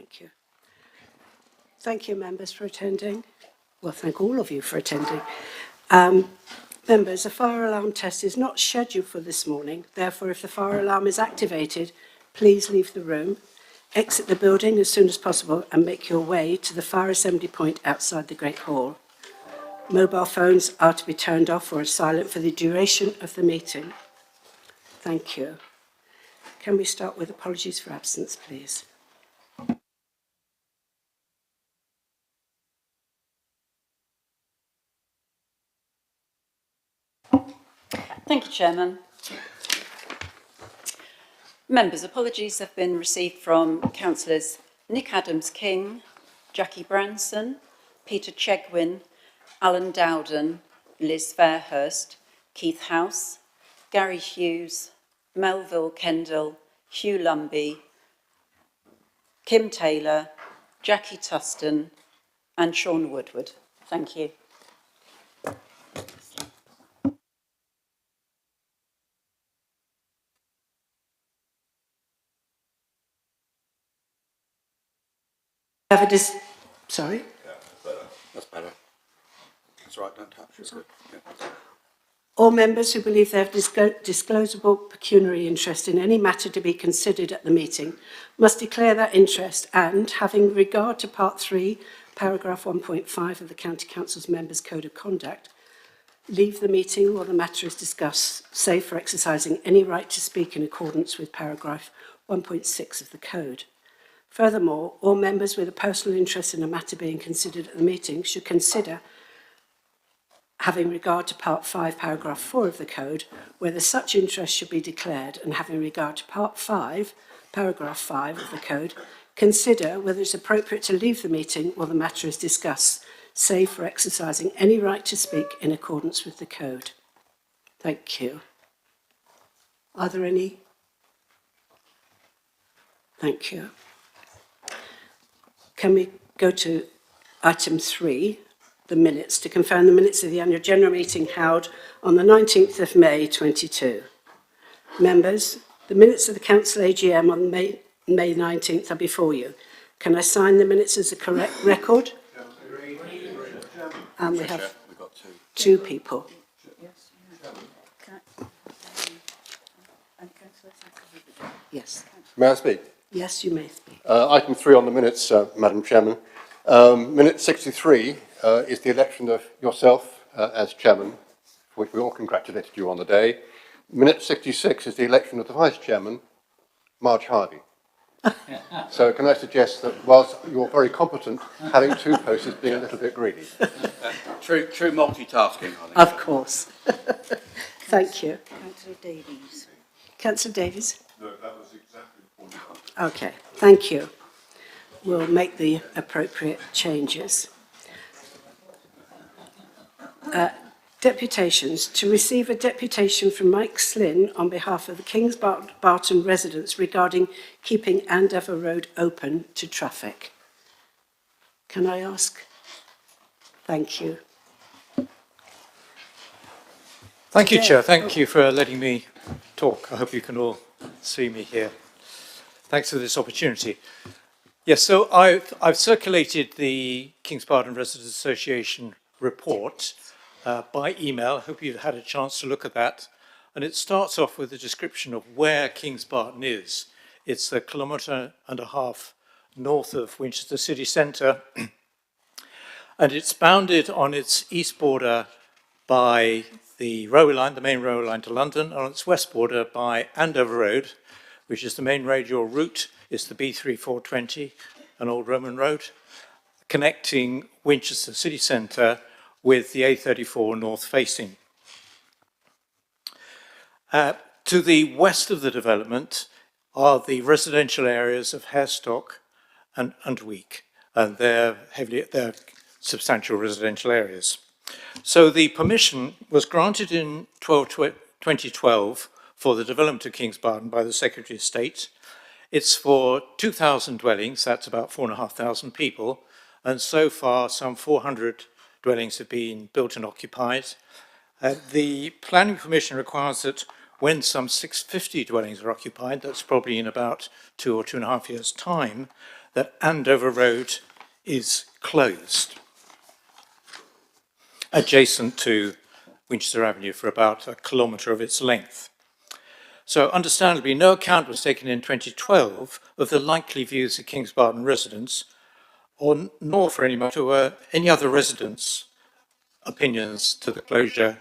Thank you. Thank you, members, for attending. Well, thank all of you for attending. Members, a fire alarm test is not scheduled for this morning. Therefore, if the fire alarm is activated, please leave the room, exit the building as soon as possible, and make your way to the fire assembly point outside the Great Hall. Mobile phones are to be turned off or silent for the duration of the meeting. Thank you. Can we start with apologies for absence, please? Thank you, Chairman. Members, apologies have been received from Councillors Nick Adams-King, Jackie Branson, Peter Chegwin, Alan Dowden, Liz Fairhurst, Keith House, Gary Hughes, Melville Kendall, Hugh Lumby, Kim Taylor, Jackie Tuston, and Sean Woodward. Thank you. Sorry? Yeah, that's better. That's better. That's right, don't touch it. Yeah. All members who believe they have disclosable pecuniary interest in any matter to be considered at the meeting must declare that interest and, having regard to Part 3, Paragraph 1.5 of the County Council's Members' Code of Conduct, leave the meeting while the matter is discussed, save for exercising any right to speak in accordance with Paragraph 1.6 of the Code. Furthermore, all members with a personal interest in a matter being considered at the meeting should consider, having regard to Part 5, Paragraph 4 of the Code, whether such interest should be declared, and having regard to Part 5, Paragraph 5 of the Code, consider whether it's appropriate to leave the meeting while the matter is discussed, save for exercising any right to speak in accordance with the Code. Thank you. Are there any? Thank you. Can we go to item 3, the minutes, to confirm the minutes of the annual general meeting held on the 19th of May 22. Members, the minutes of the Council AGM on May 19th are before you. Can I sign the minutes as a correct record? And we have two people. Yes. May I speak? Yes, you may speak. Item 3 on the minutes, Madam Chairman. Minute 63 is the election of yourself as Chairman, for which we all congratulated you on the day. Minute 66 is the election of the Vice Chairman, Marge Hardy. So can I suggest that whilst you're very competent, having two posts is being a little bit greedy? True multitasking, I think. Of course. Thank you. Councillor Davies. Councillor Davies? No, that was exactly the point. Okay, thank you. We'll make the appropriate changes. Deputations. To receive a deputation from Mike Slynn on behalf of the Kings Barton residents regarding keeping Andover Road open to traffic. Can I ask? Thank you. Thank you, Chair. Thank you for letting me talk. I hope you can all see me here. Thanks for this opportunity. Yes, so I've circulated the Kings Barton Residents Association report by email. I hope you've had a chance to look at that. And it starts off with a description of where Kings Barton is. It's a kilometre and a half north of Winchester city centre. And it's bounded on its east border by the railway line, the main railway line to London, and on its west border by Andover Road, which is the main radial route. It's the B3420, an old Roman road, connecting Winchester city centre with the A34 north facing. To the west of the development are the residential areas of Harestock and Underweek, and they're substantial residential areas. So the permission was granted in 2012 for the development of Kings Barton by the Secretary of State. It's for 2,000 dwellings, that's about 4,500 people, and so far some 400 dwellings have been built and occupied. The planning permission requires that when some 650 dwellings are occupied, that's probably in about 2 or 2.5 years' time, that Andover Road is closed, adjacent to Winchester Avenue for about 1 kilometre of its length. So understandably, no account was taken in 2012 of the likely views of Kings Barton residents, or nor for any matter were any other residents' opinions to the closure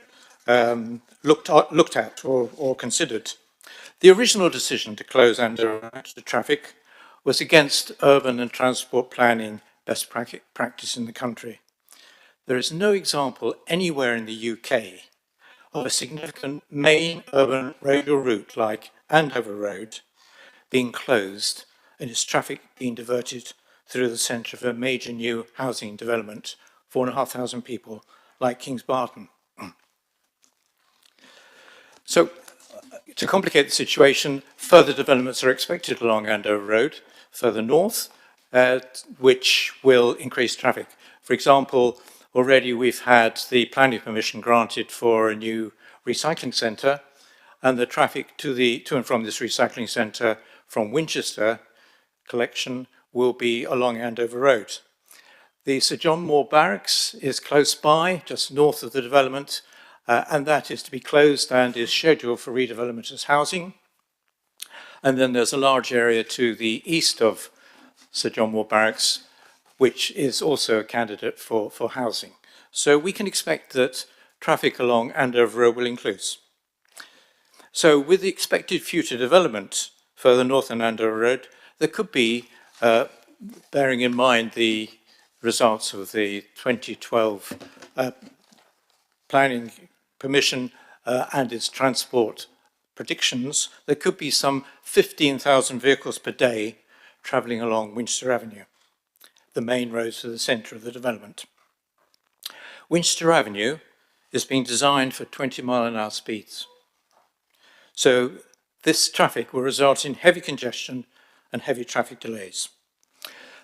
looked at or considered. The original decision to close Andover to traffic was against urban and transport planning best practice in the country. There is no example anywhere in the UK of a significant main urban radial route like Andover Road being closed and its traffic being diverted through the centre of a major new housing development, 4,500 people, like Kings Barton. So, to complicate the situation, further developments are expected along Andover Road, further north, which will increase traffic. For example, already we've had the planning permission granted for a new recycling centre, and the traffic to and from this recycling centre from Winchester collection will be along Andover Road. The Sir John Moore Barracks is close by, just north of the development, and that is to be closed and is scheduled for redevelopment as housing. And then there's a large area to the east of Sir John Moore Barracks, which is also a candidate for housing. So we can expect that traffic along Andover Road will increase. So with the expected future development further north on Andover Road, there could be, bearing in mind the results of the 2012 planning permission and its transport predictions, there could be some 15,000 vehicles per day travelling along Winchester Avenue, the main road to the centre of the development. Winchester Avenue is being designed for 20-mile-an-hour speeds. So this traffic will result in heavy congestion and heavy traffic delays.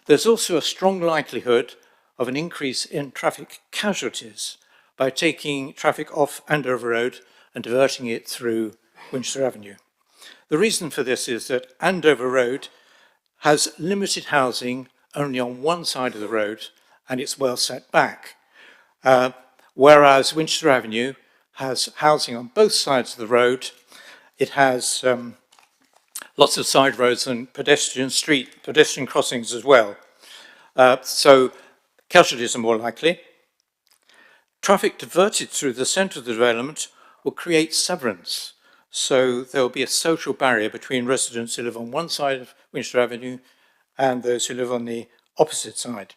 There's also a strong likelihood of an increase in traffic casualties by taking traffic off Andover Road and diverting it through Winchester Avenue. The reason for this is that Andover Road has limited housing only on one side of the road, and it's well set back. Whereas Winchester Avenue has housing on both sides of the road. It has lots of side roads and pedestrian crossings as well. So casualties are more likely. Traffic diverted through the centre of the development will create severance. So there will be a social barrier between residents who live on one side of Winchester Avenue and those who live on the opposite side.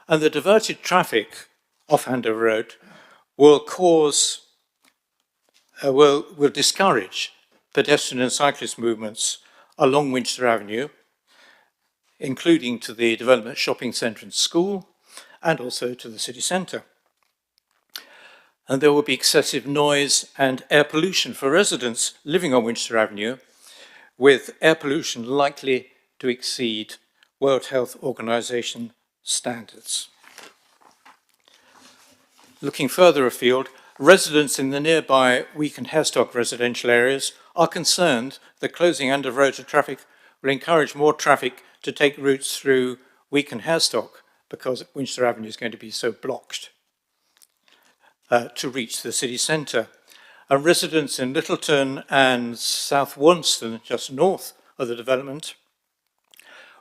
And the diverted traffic off Andover Road will will discourage pedestrian and cyclist movements along Winchester Avenue, including to the development shopping centre and school, and also to the city centre. And there will be excessive noise and air pollution for residents living on Winchester Avenue, with air pollution likely to exceed World Health Organization standards. Looking further afield, residents in the nearby Week and Hairstock residential areas are concerned that closing Andover Road to traffic will encourage more traffic to take routes through Week and Hairstock because Winchester Avenue is going to be so blocked to reach the city centre. And residents in Littleton and South Wanston, just north of the development,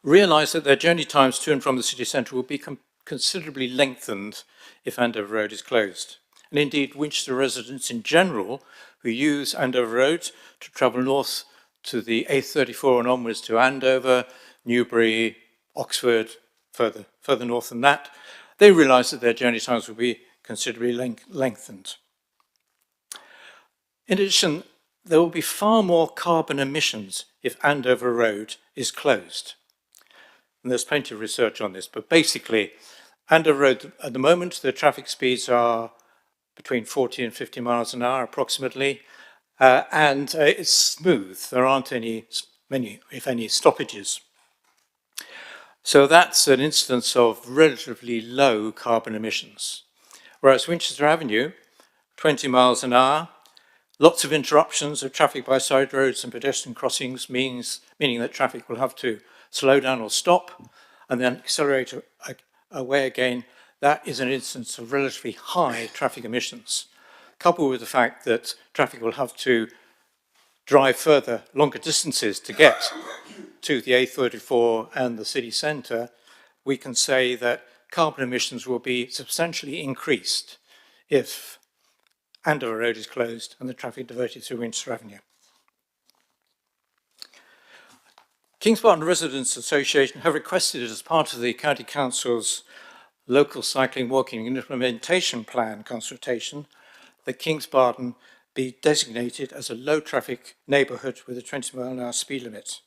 realise that their journey times to and from the city centre will be considerably lengthened if Andover Road is closed. And indeed, Winchester residents in general who use Andover Road to travel north to the A34 and onwards to Andover, Newbury, Oxford, further north than that, they realise that their journey times will be considerably lengthened. In addition, there will be far more carbon emissions if Andover Road is closed. And there's plenty of research on this, but basically, Andover Road, at the moment, the traffic speeds are between 40 and 50 miles an hour approximately, and it's smooth. There aren't many, if any, stoppages. So that's an instance of relatively low carbon emissions. Whereas Winchester Avenue, 20 miles an hour, Lots of interruptions of traffic by side roads and pedestrian crossings meaning that traffic will have to slow down or stop and then accelerate away again. That is an instance of relatively high traffic emissions, coupled with the fact that traffic will have to drive further, longer distances to get to the A34 and the city centre. We can say that carbon emissions will be substantially increased if Andover Road is closed and the traffic diverted through Winchester Avenue. Kings Barton Residents Association have requested, as part of the County Council's local cycling, walking and implementation plan consultation, that Kings Barton be designated as a low traffic neighbourhood with a 20-mile-an-hour speed limit.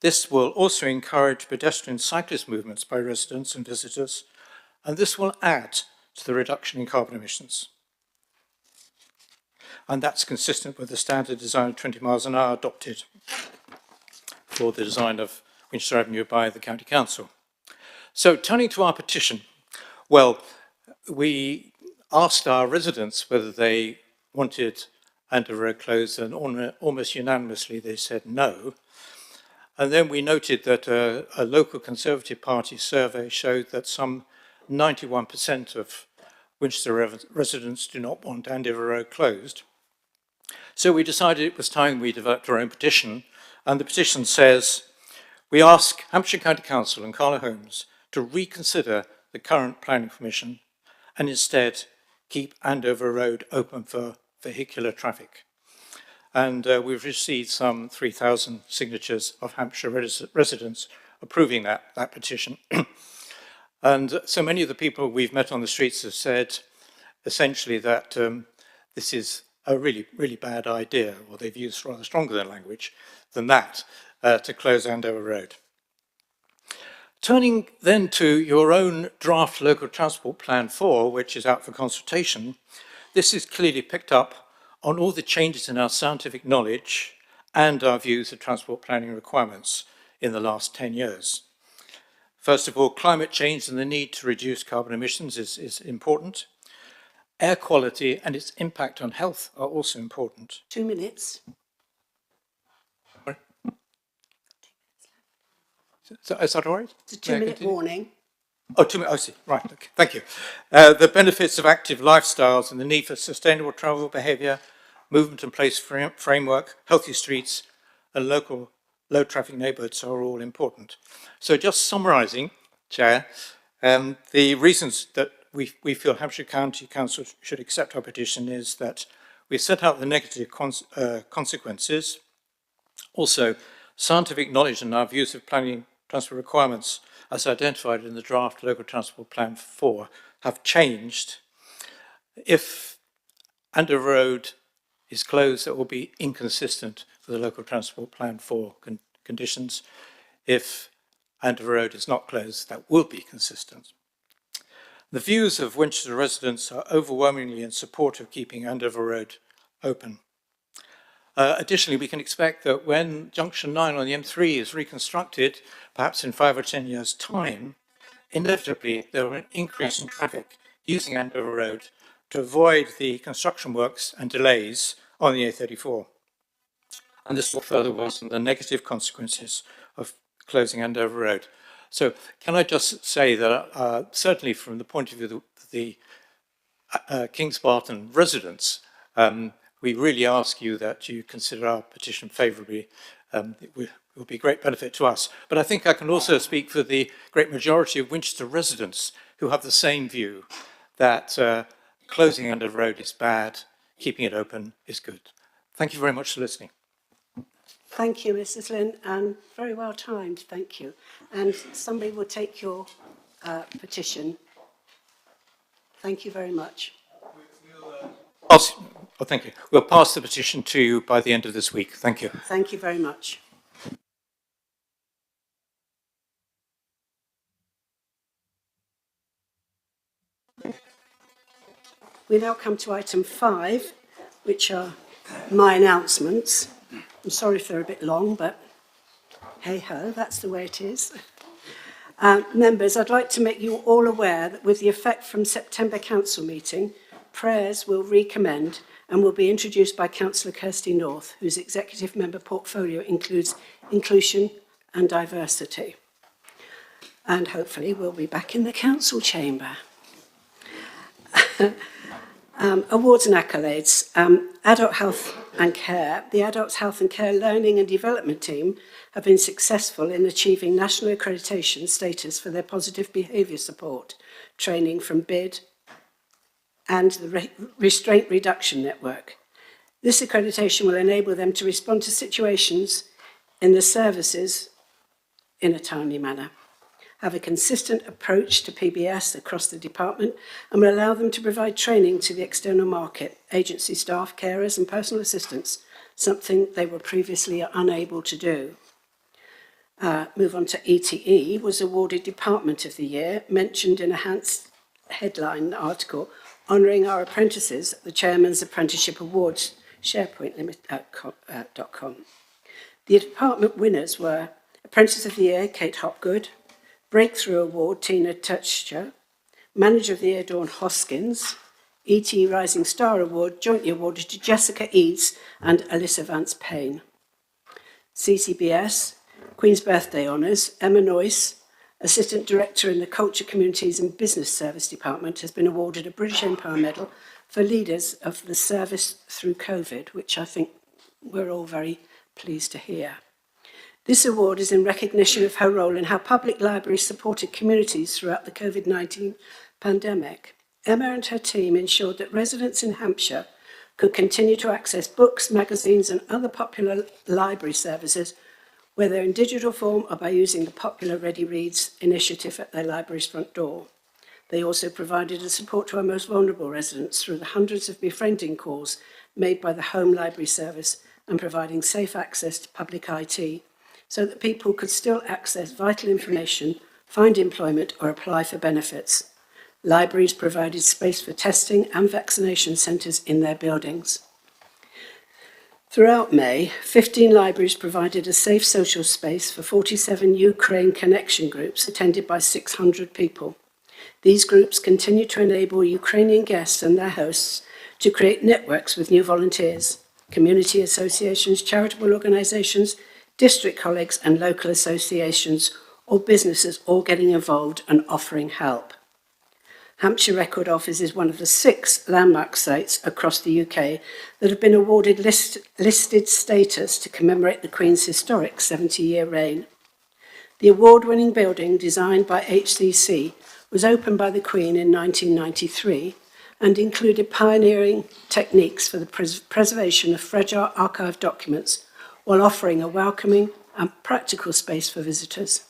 This will also encourage pedestrian cyclist movements by residents and visitors, and this will add to the reduction in carbon emissions. And that's consistent with the standard design of 20 miles an hour adopted for the design of Winchester Avenue by the County Council. So turning to our petition, well, we asked our residents whether they wanted Andover Road closed, and almost unanimously they said no. And then we noted that a local Conservative Party survey showed that some 91% of Winchester residents do not want Andover Road closed. So we decided it was time we developed our own petition, and the petition says, we ask Hampshire County Council and Carla Holmes to reconsider the current planning permission and instead keep Andover Road open for vehicular traffic. And we've received some 3,000 signatures of Hampshire residents approving that petition. And so many of the people we've met on the streets have said essentially that this is a really, really bad idea, or they've used rather stronger language than that, to close Andover Road. Turning then to your own draft local transport plan 4, which is out for consultation, this is clearly picked up on all the changes in our scientific knowledge and our views of transport planning requirements in the last 10 years. First of all, climate change and the need to reduce carbon emissions is important. Air quality and its impact on health are also important. 2 minutes. Is that all right? It's a 2-minute warning. Oh, 2 minutes. I see. Right. Okay. Thank you. The benefits of active lifestyles and the need for sustainable travel behaviour, movement and place framework, healthy streets, and local low traffic neighbourhoods are all important. So just summarising, Chair, the reasons that we feel Hampshire County Council should accept our petition is that we set out the negative consequences. Also, scientific knowledge and our views of planning transport requirements as identified in the draft Local Transport Plan 4 have changed. If Andover Road is closed, that will be inconsistent with the Local Transport Plan 4 conditions. If Andover Road is not closed, that will be consistent. The views of Winchester residents are overwhelmingly in support of keeping Andover Road open. Additionally, we can expect that when Junction 9 on the M3 is reconstructed, perhaps in 5 or 10 years' time, inevitably there will be an increase in traffic using Andover Road to avoid the construction works and delays on the A34. And this will further worsen the negative consequences of closing Andover Road. So can I just say that certainly from the point of view of the Kings Barton residents, we really ask you that you consider our petition favourably. It will be a great benefit to us. But I think I can also speak for the great majority of Winchester residents who have the same view that closing Andover Road is bad, keeping it open is good. Thank you very much for listening. Thank you, Mrs. Lynn, and very well timed, thank you. And somebody will take your petition. Thank you very much. Oh, thank you. We'll pass the petition to you by the end of this week. Thank you. Thank you very much. We now come to item 5, which are my announcements. I'm sorry if they're a bit long, but hey-ho, that's the way it is. Members, I'd like to make you all aware that with the effect from September Council meeting, prayers will recommend and will be introduced by Councillor Kirsty North, whose executive member portfolio includes inclusion and diversity. And hopefully we'll be back in the council chamber. Awards and accolades. Adult Health and Care. The Adult Health and Care Learning and Development Team have been successful in achieving national accreditation status for their positive behaviour support training from BID and the Restraint Reduction Network. This accreditation will enable them to respond to situations in the services in a timely manner, have a consistent approach to PBS across the department, and will allow them to provide training to the external market, agency staff, carers and personal assistants, something they were previously unable to do. Move on to ETE, was awarded Department of the Year, mentioned in a Hans headline article, honouring our apprentices at the Chairman's Apprenticeship Awards, SharePoint.com. The department winners were Apprentice of the Year, Kate Hopgood, Breakthrough Award, Tina Tutcher, Manager of the Year, Dawn Hoskins, ET Rising Star Award, jointly awarded to Jessica Eads and Alyssa Vance Payne. CCBS, Queen's Birthday Honours, Emma Noyce, Assistant Director in the Culture, Communities and Business Service Department, has been awarded a British Empire Medal for leaders of the service through COVID, which I think we're all very pleased to hear. This award is in recognition of her role in how public libraries supported communities throughout the COVID-19 pandemic. Emma and her team ensured that residents in Hampshire could continue to access books, magazines and other popular library services, whether in digital form or by using the popular Ready Reads initiative at their library's front door. They also provided a support to our most vulnerable residents through the hundreds of befriending calls made by the Home Library Service and providing safe access to public IT, so that people could still access vital information, find employment or apply for benefits. Libraries provided space for testing and vaccination centres in their buildings. Throughout May, 15 libraries provided a safe social space for 47 Ukraine connection groups attended by 600 people. These groups continue to enable Ukrainian guests and their hosts to create networks with new volunteers, community associations, charitable organisations, district colleagues and local associations or businesses all getting involved and offering help. Hampshire Record Office is one of the 6 landmark sites across the UK that have been awarded listed status to commemorate the Queen's historic 70-year reign. The award-winning building, designed by HCC, was opened by the Queen in 1993 and included pioneering techniques for the preservation of fragile archive documents while offering a welcoming and practical space for visitors.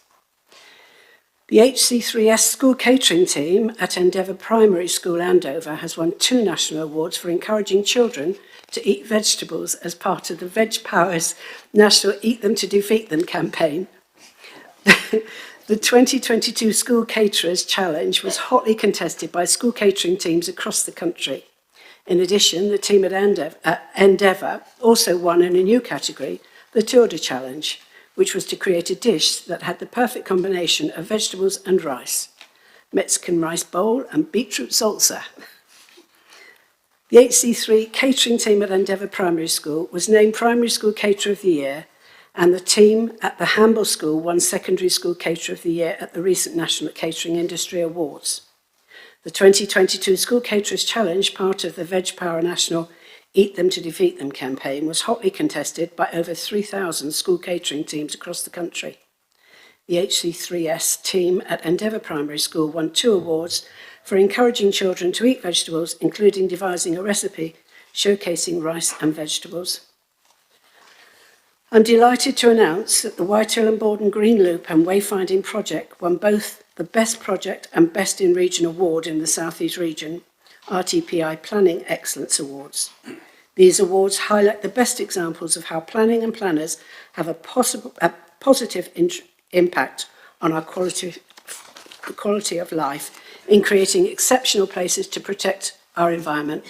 The HC3S school catering team at Endeavour Primary School, Andover, has won 2 national awards for encouraging children to eat vegetables as part of the Veg Power's National Eat Them to Defeat Them campaign. The 2022 School Caterers Challenge was hotly contested by school catering teams across the country. In addition, the team at Endeavour also won in a new category, the Tilda Challenge, which was to create a dish that had the perfect combination of vegetables and rice, Mexican rice bowl and beetroot salsa. The HC3 catering team at Endeavour Primary School was named Primary School Caterer of the Year, and the team at the Hamble School won Secondary School Caterer of the Year at the recent National Catering Industry Awards. The 2022 School Caterers Challenge, part of the Veg Power National Eat Them to Defeat Them campaign, was hotly contested by over 3,000 school catering teams across the country. The HC3S team at Endeavour Primary School won 2 awards for encouraging children to eat vegetables, including devising a recipe showcasing rice and vegetables. I'm delighted to announce that the Whitehill and Borden Green Loop and Wayfinding Project won both the Best Project and Best in Region Award in the South East region, RTPI Planning Excellence Awards. These awards highlight the best examples of how planning and planners have a positive impact on our quality of life in creating exceptional places to protect our environment.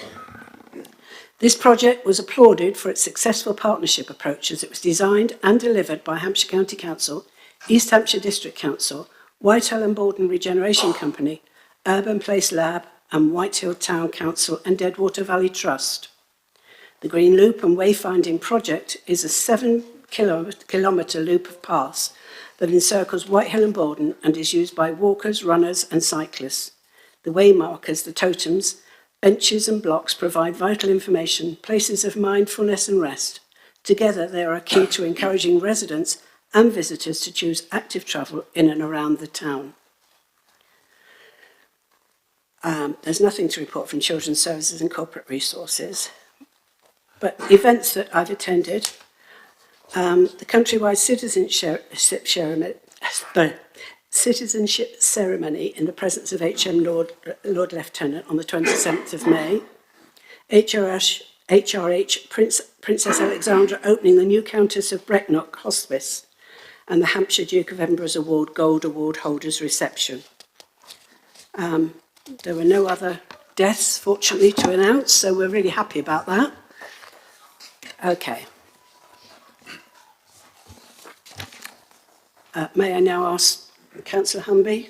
This project was applauded for its successful partnership approach as it was designed and delivered by Hampshire County Council, East Hampshire District Council, Whitehill and Borden Regeneration Company, Urban Place Lab and Whitehill Town Council and Deadwater Valley Trust. The Green Loop and Wayfinding Project is a 7-kilometre loop of paths that encircles Whitehill and Borden and is used by walkers, runners and cyclists. The waymarkers, the totems, benches and blocks provide vital information, places of mindfulness and rest. Together, they are a key to encouraging residents and visitors to choose active travel in and around the town. There's nothing to report from Children's Services and Corporate Resources, but events that I've attended, the countrywide citizenship ceremony in the presence of HM Lord Lieutenant on the 27th of May, HRH Princess Alexandra opening the new Countess of Brecknock Hospice, and the Hampshire Duke of Edinburgh's Award Gold Award holders reception. There were no other deaths, fortunately, to announce, so we're really happy about that. Okay. May I now ask Councillor Humby,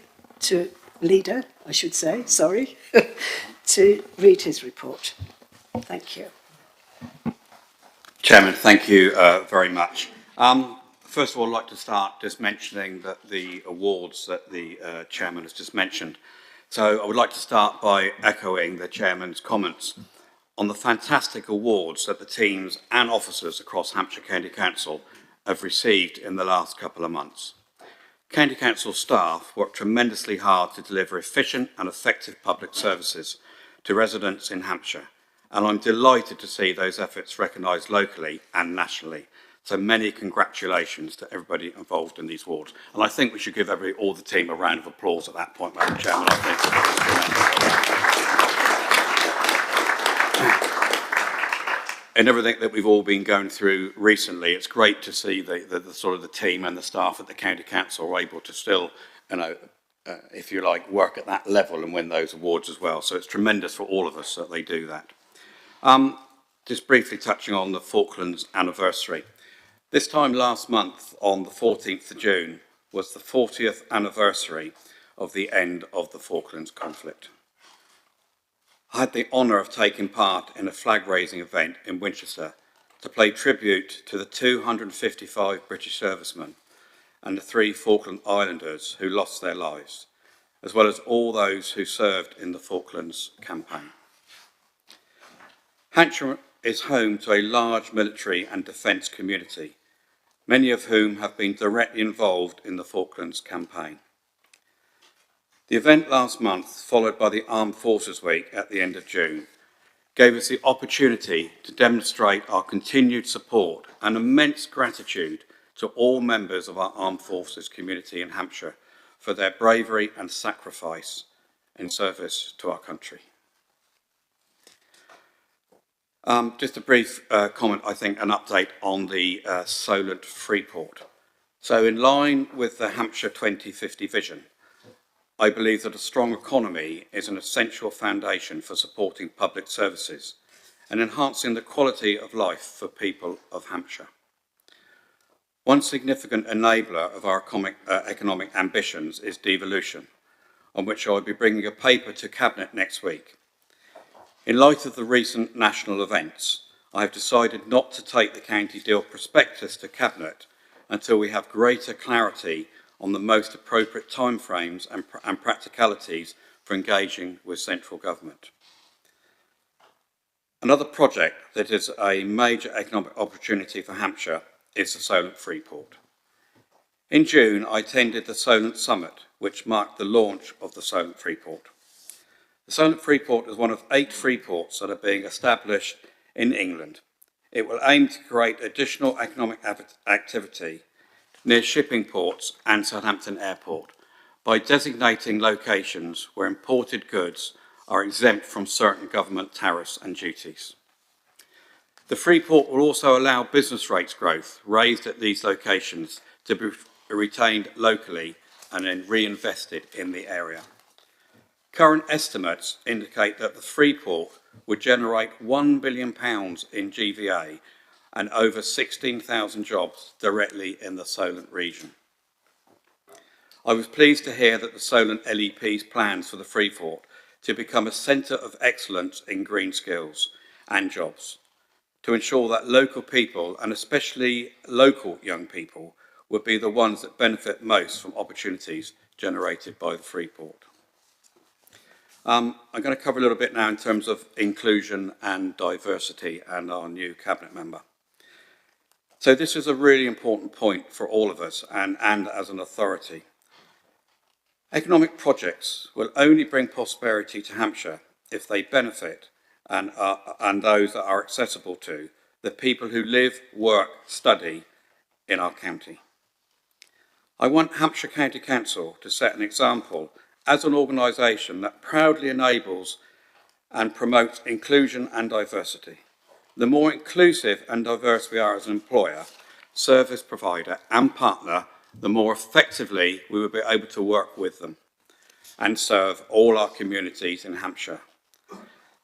leader, I should say, sorry, to read his report. Thank you. Chairman, thank you very much. First of all, I'd like to start just mentioning that the awards that the Chairman has just mentioned. So I would like to start by echoing the Chairman's comments on the fantastic awards that the teams and officers across Hampshire County Council have received in the last couple of months. County Council staff work tremendously hard to deliver efficient and effective public services to residents in Hampshire, and I'm delighted to see those efforts recognised locally and nationally. So many congratulations to everybody involved in these awards. And I think we should give all the team a round of applause at that point, Madam Chairman. I think in everything that we've all been going through recently, it's great to see the sort of the team and the staff at the County Council are able to still, if you like, work at that level and win those awards as well. So it's tremendous for all of us that they do that. Just briefly touching on the Falklands anniversary. This time last month, on the 14th of June, was the 40th anniversary of the end of the Falklands conflict. I had the honour of taking part in a flag-raising event in Winchester to pay tribute to the 255 British servicemen and the 3 Falkland Islanders who lost their lives, as well as all those who served in the Falklands campaign. Hampshire is home to a large military and defence community, many of whom have been directly involved in the Falklands campaign. The event last month, followed by the Armed Forces Week at the end of June, gave us the opportunity to demonstrate our continued support and immense gratitude to all members of our Armed Forces community in Hampshire for their bravery and sacrifice in service to our country. Just a brief comment, I think, an update on the Solent Freeport. So in line with the Hampshire 2050 vision, I believe that a strong economy is an essential foundation for supporting public services and enhancing the quality of life for people of Hampshire. One significant enabler of our economic ambitions is devolution, on which I will be bringing a paper to Cabinet next week. In light of the recent national events, I have decided not to take the County Deal prospectus to Cabinet until we have greater clarity on the most appropriate timeframes and practicalities for engaging with central government. Another project that is a major economic opportunity for Hampshire is the Solent Freeport. In June, I attended the Solent Summit, which marked the launch of the Solent Freeport. The Solent Freeport is one of 8 freeports that are being established in England. It will aim to create additional economic activity near shipping ports and Southampton Airport by designating locations where imported goods are exempt from certain government tariffs and duties. The Freeport will also allow business rates growth raised at these locations to be retained locally and then reinvested in the area. Current estimates indicate that the Freeport would generate £1 billion in GVA and over 16,000 jobs directly in the Solent region. I was pleased to hear that the Solent LEP's plans for the Freeport to become a centre of excellence in green skills and jobs, to ensure that local people, and especially local young people, would be the ones that benefit most from opportunities generated by the Freeport. I'm going to cover a little bit now in terms of inclusion and diversity and our new cabinet member. So this is a really important point for all of us and as an authority. Economic projects will only bring prosperity to Hampshire if they benefit and those that are accessible to the people who live, work, study in our county. I want Hampshire County Council to set an example as an organisation that proudly enables and promotes inclusion and diversity. The more inclusive and diverse we are as an employer, service provider and partner, the more effectively we will be able to work with them and serve all our communities in Hampshire.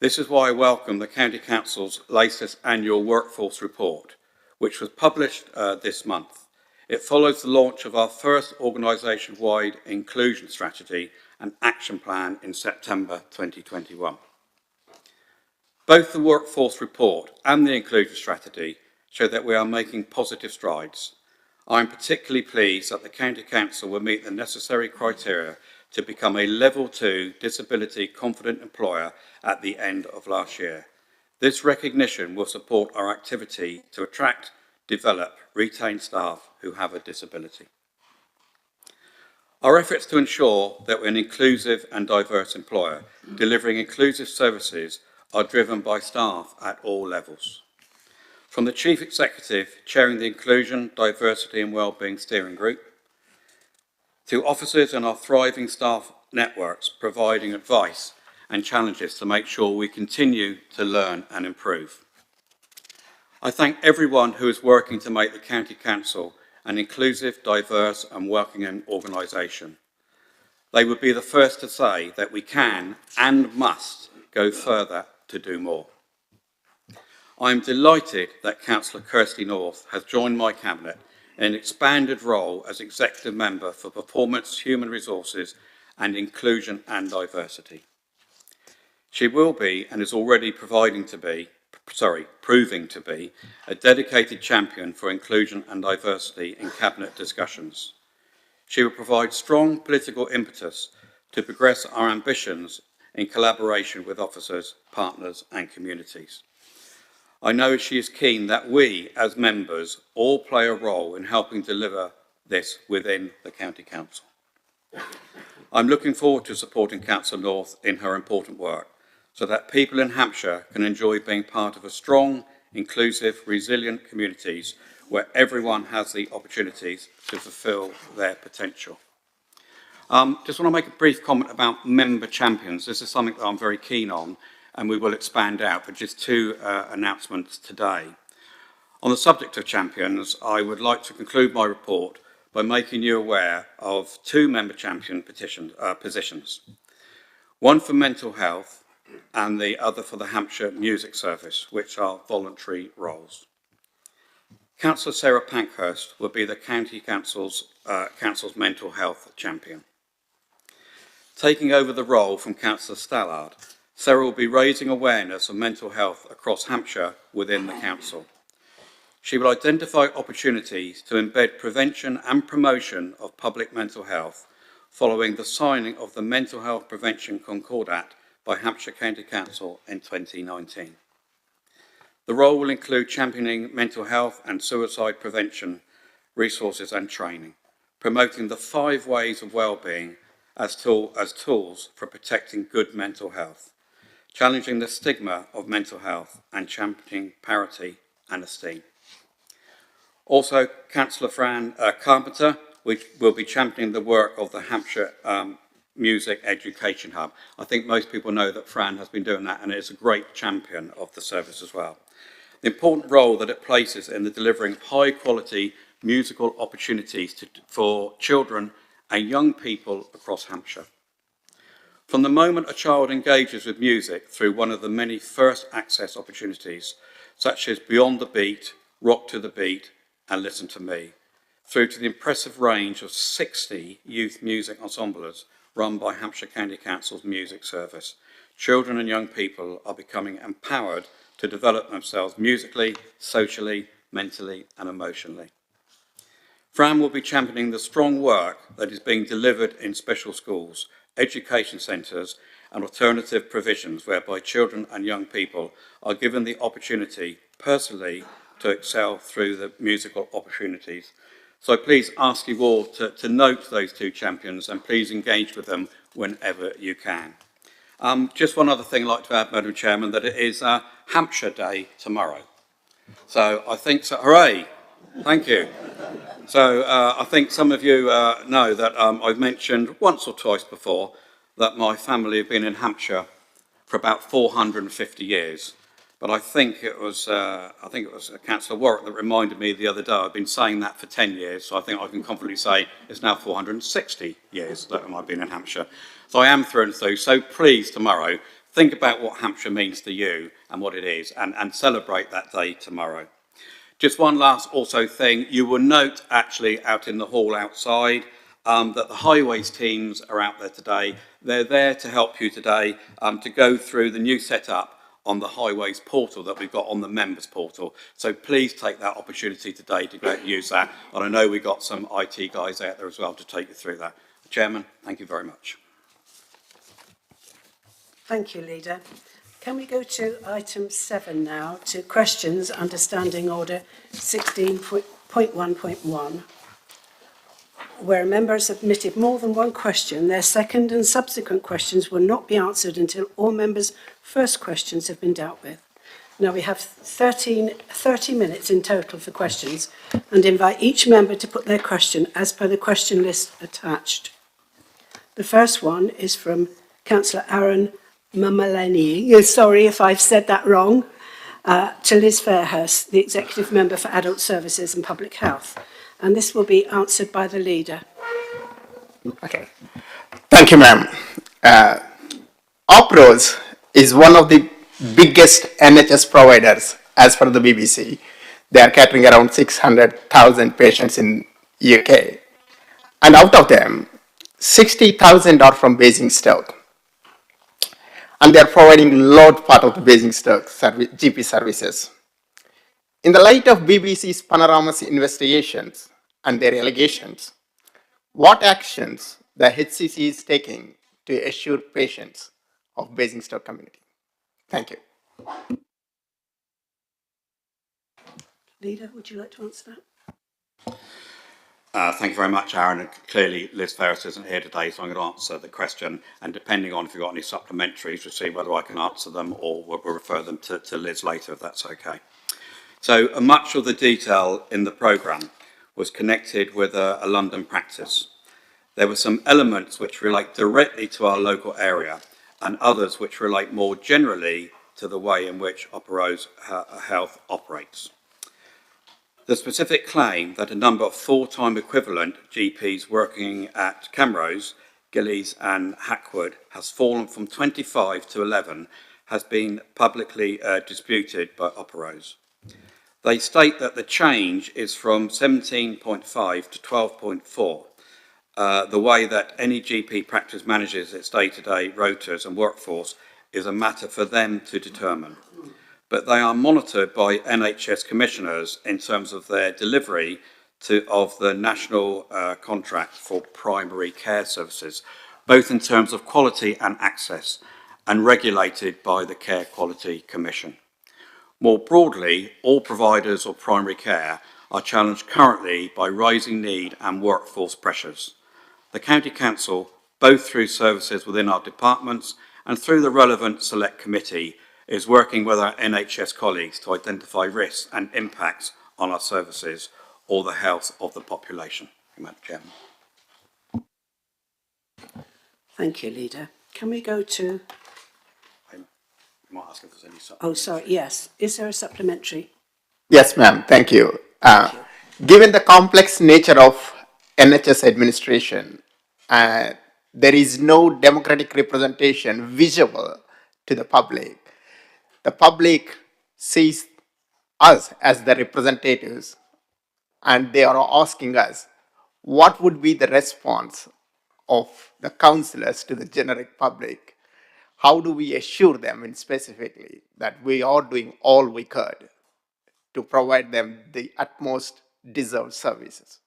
This is why I welcome the County Council's latest annual workforce report, which was published this month. It follows the launch of our first organisation-wide inclusion strategy and action plan in September 2021. Both the workforce report and the inclusion strategy show that we are making positive strides. I am particularly pleased that the County Council will meet the necessary criteria to become a Level 2 disability confident employer at the end of last year. This recognition will support our activity to attract, develop, retain staff who have a disability. Our efforts to ensure that we're an inclusive and diverse employer, delivering inclusive services, are driven by staff at all levels. From the Chief Executive chairing the Inclusion, Diversity and Wellbeing Steering Group, to officers and our thriving staff networks providing advice and challenges to make sure we continue to learn and improve. I thank everyone who is working to make the County Council an inclusive, diverse and welcoming organisation. They would be the first to say that we can and must go further to do more. I am delighted that Councillor Kirsty North has joined my Cabinet in an expanded role as Executive Member for Performance, Human Resources and Inclusion and Diversity. She will be, and is already proving to be, a dedicated champion for inclusion and diversity in Cabinet discussions. She will provide strong political impetus to progress our ambitions in collaboration with officers, partners and communities. I know she is keen that we, as members, all play a role in helping deliver this within the County Council. I'm looking forward to supporting Councillor North in her important work, so that people in Hampshire can enjoy being part of a strong, inclusive, resilient communities where everyone has the opportunities to fulfil their potential. Just want to make a brief comment about member champions. This is something that I'm very keen on, and we will expand out, but just two announcements today. On the subject of champions, I would like to conclude my report by making you aware of two member champion positions. One for mental health and the other for the Hampshire Music Service, which are voluntary roles. Councillor Sarah Pankhurst will be the County Council's mental health champion. Taking over the role from Councillor Stallard, Sarah will be raising awareness of mental health across Hampshire within the council. She will identify opportunities to embed prevention and promotion of public mental health following the signing of the Mental Health Prevention Concordat by Hampshire County Council in 2019. The role will include championing mental health and suicide prevention resources and training, promoting the 5 ways of wellbeing as tools for protecting good mental health, challenging the stigma of mental health and championing parity and esteem. Also, Councillor Fran Carpenter will be championing the work of the Hampshire Music Education Hub. I think most people know that Fran has been doing that and is a great champion of the service as well. The important role that it places in the delivering of high quality musical opportunities for children and young people across Hampshire. From the moment a child engages with music through one of the many first access opportunities, such as Beyond the Beat, Rock to the Beat and Listen to Me, through to the impressive range of 60 youth music ensembles run by Hampshire County Council's music service, children and young people are becoming empowered to develop themselves musically, socially, mentally and emotionally. Fran will be championing the strong work that is being delivered in special schools, education centres and alternative provisions whereby children and young people are given the opportunity personally to excel through the musical opportunities. So please ask you all to note those two champions and please engage with them whenever you can. Just one other thing I'd like to add, Madam Chairman, that it is Hampshire Day tomorrow. So I think, so, hooray, thank you. So I think some of you know that I've mentioned once or twice before that my family have been in Hampshire for about 450 years. But I think it was Councillor Warwick that reminded me the other day. I've been saying that for 10 years, so I think I can confidently say it's now 460 years that I've been in Hampshire. So I am through and through. So please, tomorrow, think about what Hampshire means to you and what it is, and celebrate that day tomorrow. Just one last also thing, you will note actually out in the hall outside that the highways teams are out there today. They're there to help you today to go through the new setup on the highways portal that we've got on the members portal. So please take that opportunity today to go out and use that. And I know we've got some IT guys out there as well to take you through that. Chairman, thank you very much. Thank you, Leader. Can we go to item 7 now, to questions under Standing Order 16.1.1, where a member has submitted more than one question. Their second and subsequent questions will not be answered until all members' first questions have been dealt with. Now we have 30 minutes in total for questions and invite each member to put their question as per the question list attached. The first one is from Councillor Aaron Mamaleni, sorry if I've said that wrong, to Liz Fairhurst, the Executive Member for Adult Services and Public Health. And this will be answered by the Leader. Okay. Thank you, ma'am. Oprose is one of the biggest NHS providers as per the BBC. They are catering around 600,000 patients in UK. And out of them, 60,000 are from Basingstoke. And they are providing large part of the Basingstoke GP services. In the light of BBC's Panorama's investigations and their allegations, what actions the HCC is taking to assure patients of Basingstoke community? Thank you. Leader, would you like to answer that? Thank you very much, Aaron. And clearly, Liz Ferris isn't here today, so I'm going to answer the question. And depending on if you've got any supplementaries, we'll see whether I can answer them or we'll refer them to Liz later, if that's okay. So much of the detail in the programme was connected with a London practice. There were some elements which relate directly to our local area and others which relate more generally to the way in which Operose Health operates. The specific claim that a number of full-time equivalent GPs working at Camrose, Gillies and Hackwood has fallen from 25 to 11 has been publicly disputed by Operose. They state that the change is from 17.5 to 12.4, the way that any GP practice manages its day-to-day rotas and workforce is a matter for them to determine. But they are monitored by NHS commissioners in terms of their delivery of the national contract for primary care services, both in terms of quality and access, and regulated by the Care Quality Commission. More broadly, all providers of primary care are challenged currently by rising need and workforce pressures. The County Council, both through services within our departments and through the relevant Select Committee, is working with our NHS colleagues to identify risks and impacts on our services or the health of the population. Madam Chairman. Thank you, Leader. Can we go to... I might ask if there's any supplementary. Oh, sorry, yes. Is there a supplementary? Yes, ma'am. Thank you. Given the complex nature of NHS administration, there is no democratic representation visible to the public. The public sees us as the representatives, and they are asking us, what would be the response of the councillors to the generic public? how do we assure them in specifically that we are doing all we could to provide them the utmost deserved services?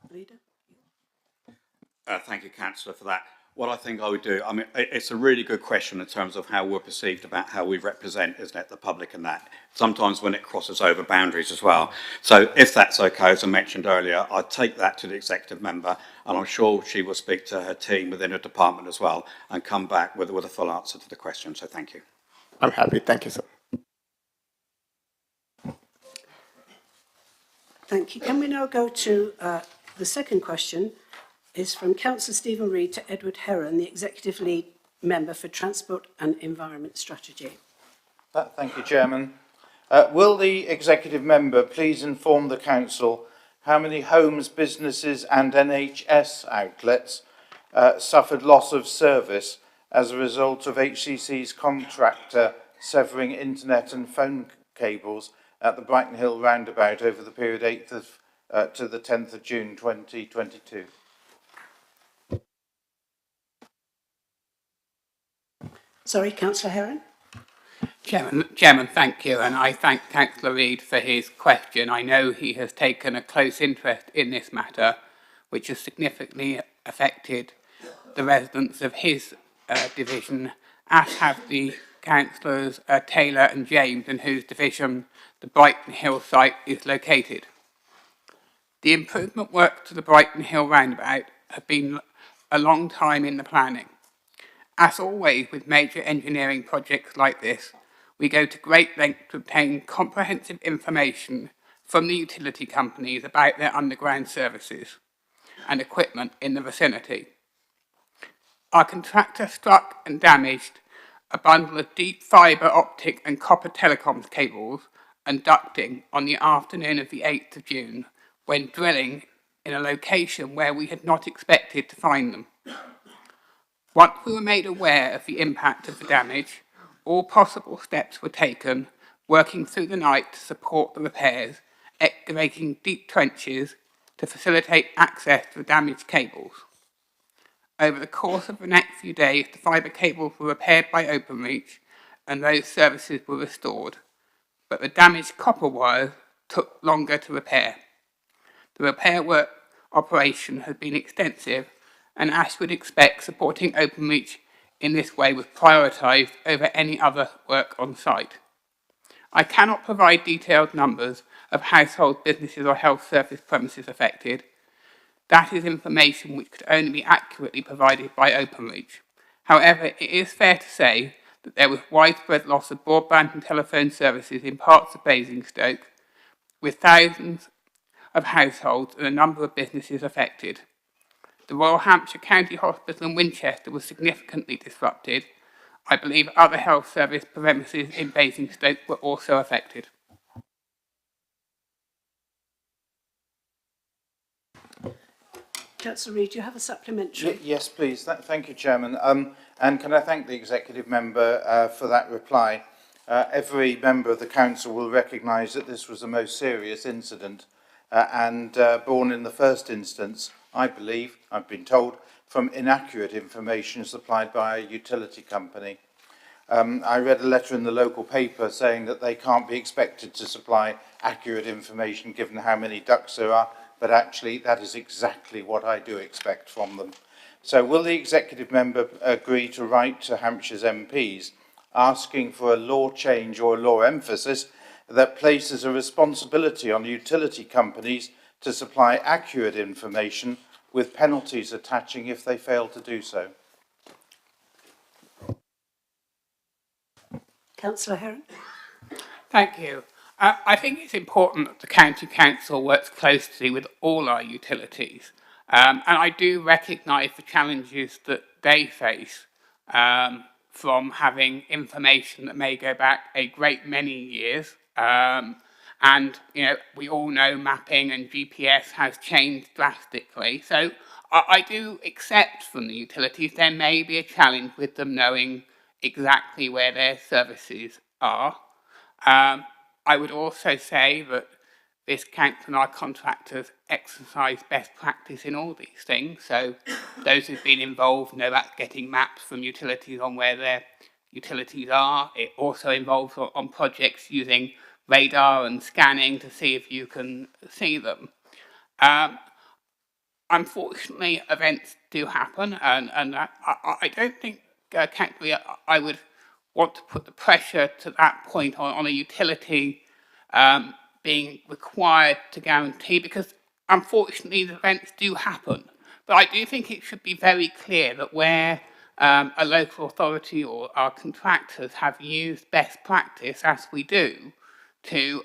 Leader? Thank you, Councillor, for that. What I think I would do, I mean, it's a really good question in terms of how we're perceived about how we represent, isn't it, the public and that. Sometimes when it crosses over boundaries as well. So if that's okay, as I mentioned earlier, I'd take that to the executive member and I'm sure she will speak to her team within her department as well and come back with a full answer to the question. So thank you. I'm happy. Thank you, sir. Thank you. Can we now go to the second question? Is from Councillor Stephen Reid to Edward Heron, the Executive Lead Member for Transport and Environment Strategy. Thank you, Chairman. Will the Executive Member please inform the Council how many homes, businesses and NHS outlets suffered loss of service as a result of HCC's contractor severing internet and phone cables at the Brighton Hill roundabout over the period 8th to the 10th of June 2022? Sorry, Councillor Heron. Chairman, thank you, and I thank Councillor Reid for his question. I know he has taken a close interest in this matter, which has significantly affected the residents of his division, as have the councillors Taylor and James, in whose division the Brighton Hill site is located. The improvement work to the Brighton Hill roundabout have been a long time in the planning. As always with major engineering projects like this, we go to great lengths to obtain comprehensive information from the utility companies about their underground services and equipment in the vicinity. Our contractor struck and damaged a bundle of deep fibre optic and copper telecoms cables and ducting on the afternoon of the 8th of June when drilling in a location where we had not expected to find them. Once we were made aware of the impact of the damage, all possible steps were taken, working through the night to support the repairs, excavating deep trenches to facilitate access to the damaged cables. Over the course of the next few days, the fibre cables were repaired by Openreach and those services were restored, but the damaged copper wires took longer to repair. The repair work operation has been extensive, and as we'd expect, supporting Openreach in this way was prioritised over any other work on site. I cannot provide detailed numbers of household, businesses or health service premises affected. That is information which could only be accurately provided by Openreach. However, it is fair to say that there was widespread loss of broadband and telephone services in parts of Basingstoke, with thousands of households and a number of businesses affected. The Royal Hampshire County Hospital in Winchester was significantly disrupted. I believe other health service premises in Basingstoke were also affected. Councillor Reid, do you have a supplementary? Yes, please. Thank you, Chairman. And can I thank the Executive Member for that reply? Every member of the Council will recognise that this was a most serious incident and born in the first instance, I believe, I've been told, from inaccurate information supplied by a utility company. I read a letter in the local paper saying that they can't be expected to supply accurate information given how many ducts there are, but actually that is exactly what I do expect from them. So will the Executive Member agree to write to Hampshire's MPs asking for a law change or a law emphasis that places a responsibility on utility companies to supply accurate information with penalties attaching if they fail to do so? Councillor Heron. Thank you. I think it's important that the County Council works closely with all our utilities. And I do recognise the challenges that they face from having information that may go back a great many years. And, you know, we all know mapping and GPS has changed drastically. So I do accept from the utilities there may be a challenge with them knowing exactly where their services are. I would also say that this council and our contractors exercise best practice in all these things. So those who've been involved know about getting maps from utilities on where their utilities are. It also involves on projects using radar and scanning to see if you can see them. Unfortunately, events do happen, and I don't think, Councillor, I would want to put the pressure to that point on a utility being required to guarantee, because unfortunately the events do happen. But I do think it should be very clear that where a local authority or our contractors have used best practice, as we do, to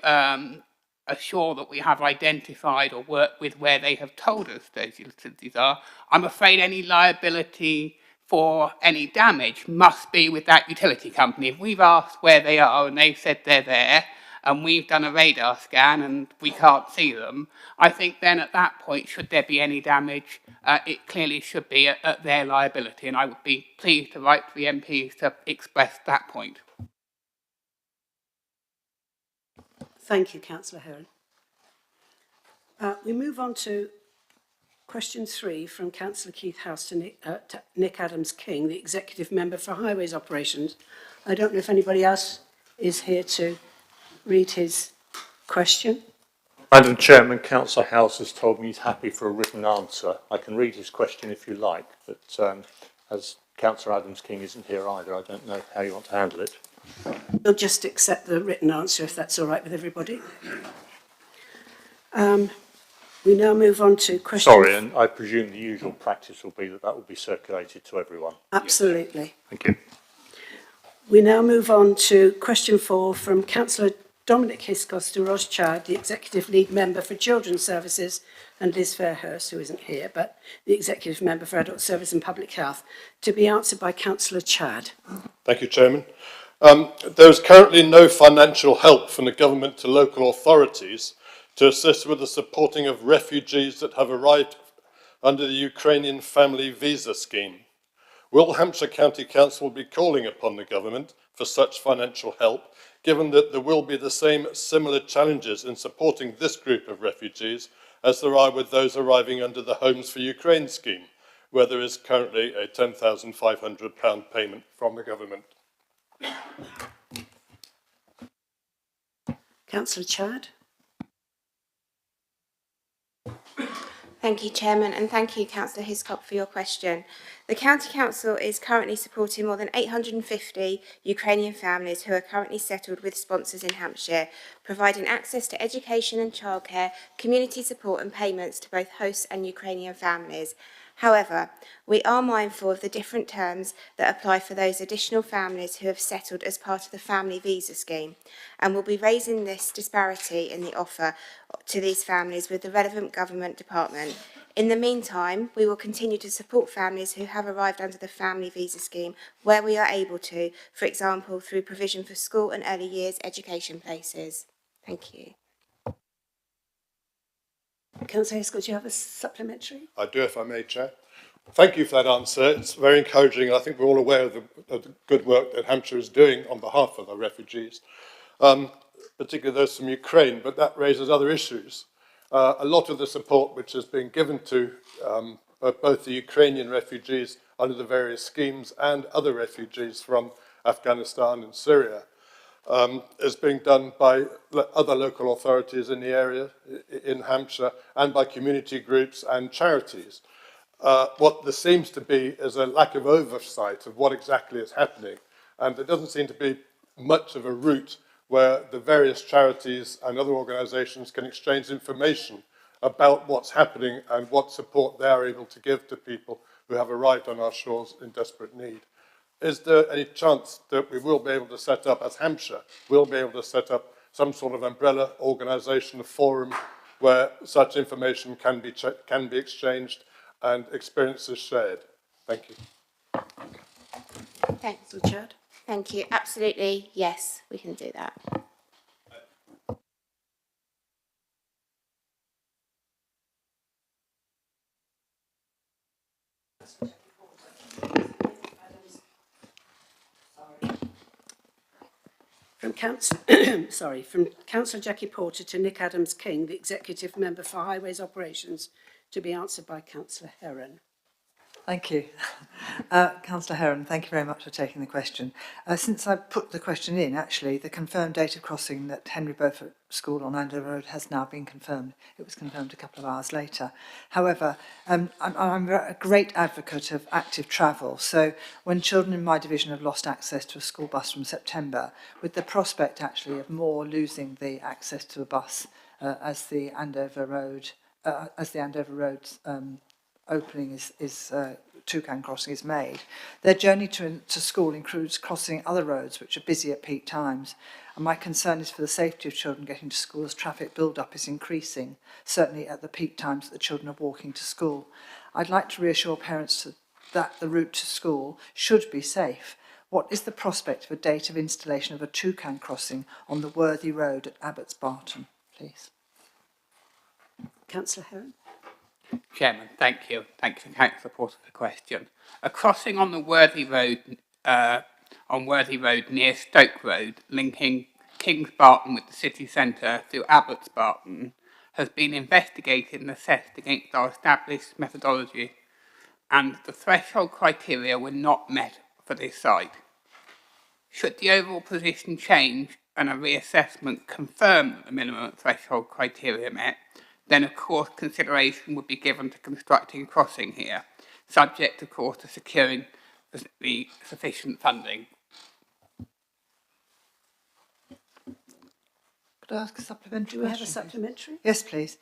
assure that we have identified or worked with where they have told us those utilities are, I'm afraid any liability for any damage must be with that utility company. If we've asked where they are and they've said they're there, and we've done a radar scan and we can't see them, I think then at that point, should there be any damage, it clearly should be at their liability, and I would be pleased to write to the MPs to express that point. Thank you, Councillor Heron. We move on to question 3 from Councillor Keith House to Nick Adams-King, the Executive Member for Highways Operations. I don't know if anybody else is here to read his question. Madam Chairman, Councillor House has told me he's happy for a written answer. I can read his question if you like, but as Councillor Adams-King isn't here either, I don't know how you want to handle it. We'll just accept the written answer if that's all right with everybody. We now move on to question... Sorry, and I presume the usual practice will be that will be circulated to everyone. Absolutely. Thank you. We now move on to question 4 from Councillor Dominic Hiscos to Ros Chad, the Executive Lead Member for Children's Services, and Liz Fairhurst, who isn't here, but the Executive Member for Adult Service and Public Health, to be answered by Councillor Chad. Thank you, Chairman. There is currently no financial help from the government to local authorities to assist with the supporting of refugees that have arrived under the Ukrainian Family Visa Scheme. Will Hampshire County Council be calling upon the government for such financial help, given that there will be the same similar challenges in supporting this group of refugees as there are with those arriving under the Homes for Ukraine scheme, where there is currently a £10,500 payment from the government? Councillor Chad. Thank you, Chairman, and thank you, Councillor Hiscock, for your question. The County Council is currently supporting more than 850 Ukrainian families who are currently settled with sponsors in Hampshire, providing access to education and childcare, community support and payments to both hosts and Ukrainian families. However, we are mindful of the different terms that apply for those additional families who have settled as part of the Family Visa Scheme, and will be raising this disparity in the offer to these families with the relevant government department. In the meantime, we will continue to support families who have arrived under the Family Visa Scheme where we are able to, for example, through provision for school and early years education places. Thank you. Councillor Hiscott, do you have a supplementary? I do, if I may, Chair. Thank you for that answer. It's very encouraging. I think we're all aware of the good work that Hampshire is doing on behalf of the refugees, particularly those from Ukraine, but that raises other issues. A lot of the support which has been given to both the Ukrainian refugees under the various schemes and other refugees from Afghanistan and Syria is being done by other local authorities in the area in Hampshire and by community groups and charities. What there seems to be is a lack of oversight of what exactly is happening, and there doesn't seem to be much of a route where the various charities and other organisations can exchange information about what's happening and what support they are able to give to people who have arrived on our shores in desperate need. Is there any chance that we will be able to set up, as Hampshire, will be able to set up some sort of umbrella organisation, a forum, where such information can be exchanged and experiences shared? Thank you. Thanks. So, Chad. Thank you. Absolutely, yes, we can do that. From from Councillor Jackie Porter to Nick Adams-King, the Executive Member for Highways Operations, to be answered by Councillor Heron. Thank you. Councillor Heron, thank you very much for taking the question. Since I put the question in, actually, the confirmed date of crossing at Henry Beaufort School on Andover Road has now been confirmed. It was confirmed a couple of hours later. However, I'm a great advocate of active travel. So when children in my division have lost access to a school bus from September, with the prospect actually of more losing the access to a bus as the Andover Road opening Toucan crossing is made. Their journey to school includes crossing other roads which are busy at peak times. And my concern is for the safety of children getting to school as traffic build-up is increasing, certainly at the peak times that the children are walking to school. I'd like to reassure parents that the route to school should be safe. What is the prospect of a date of installation of a Toucan crossing on the Worthy Road at Abbots Barton, please? Councillor Heron. Chairman, thank you. Thank you, Councillor Porter, for the question. A crossing on the Worthy Road, near Stoke Road, linking Kings Barton with the city centre through Abbots Barton, has been investigated and assessed against our established methodology, and the threshold criteria were not met for this site. Should the overall position change and a reassessment confirm that the minimum threshold criteria met, then of course consideration would be given to constructing a crossing here, subject of course to securing the sufficient funding. Could I ask a supplementary Do we have a question, supplementary? please? Yes, please.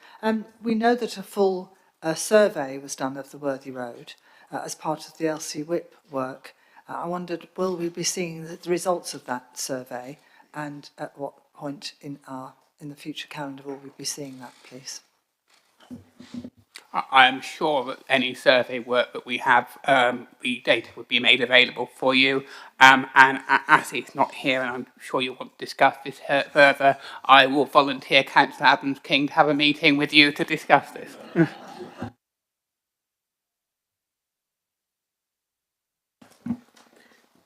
We know that a full survey was done of the Worthy Road as part of the LC WIP work. I wondered, will we be seeing the results of that survey, and at what point in the future calendar will we be seeing that, please? I am sure that any survey work that we have, the data would be made available for you. And as he's not here, and I'm sure you want to discuss this further, I will volunteer Councillor Adams-King to have a meeting with you to discuss this.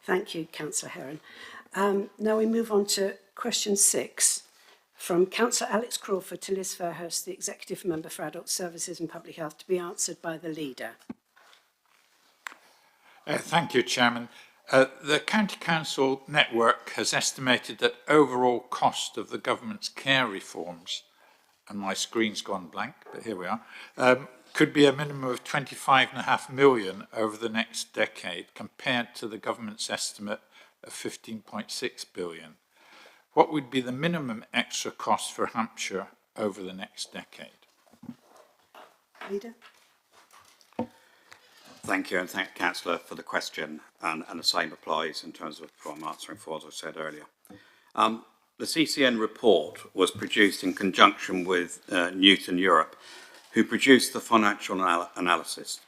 Thank you, Councillor Heron. Now we move on to question 6. From Councillor Alex Crawford to Liz Fairhurst, the Executive Member for Adult Services and Public Health, to be answered by the Leader. Thank you, Chairman. The County Council network has estimated that overall cost of the government's care reforms, and my screen's gone blank, but here we are, could be a minimum of 25.5 million over the next decade compared to the government's estimate of 15.6 billion. What would be the minimum extra cost for Hampshire over the next decade? Leader. Thank you, and thank Councillor for the question, and the same applies in terms of what I'm answering for, as I said earlier. The CCN report was produced in conjunction with Newton Europe, who produced the financial analysis.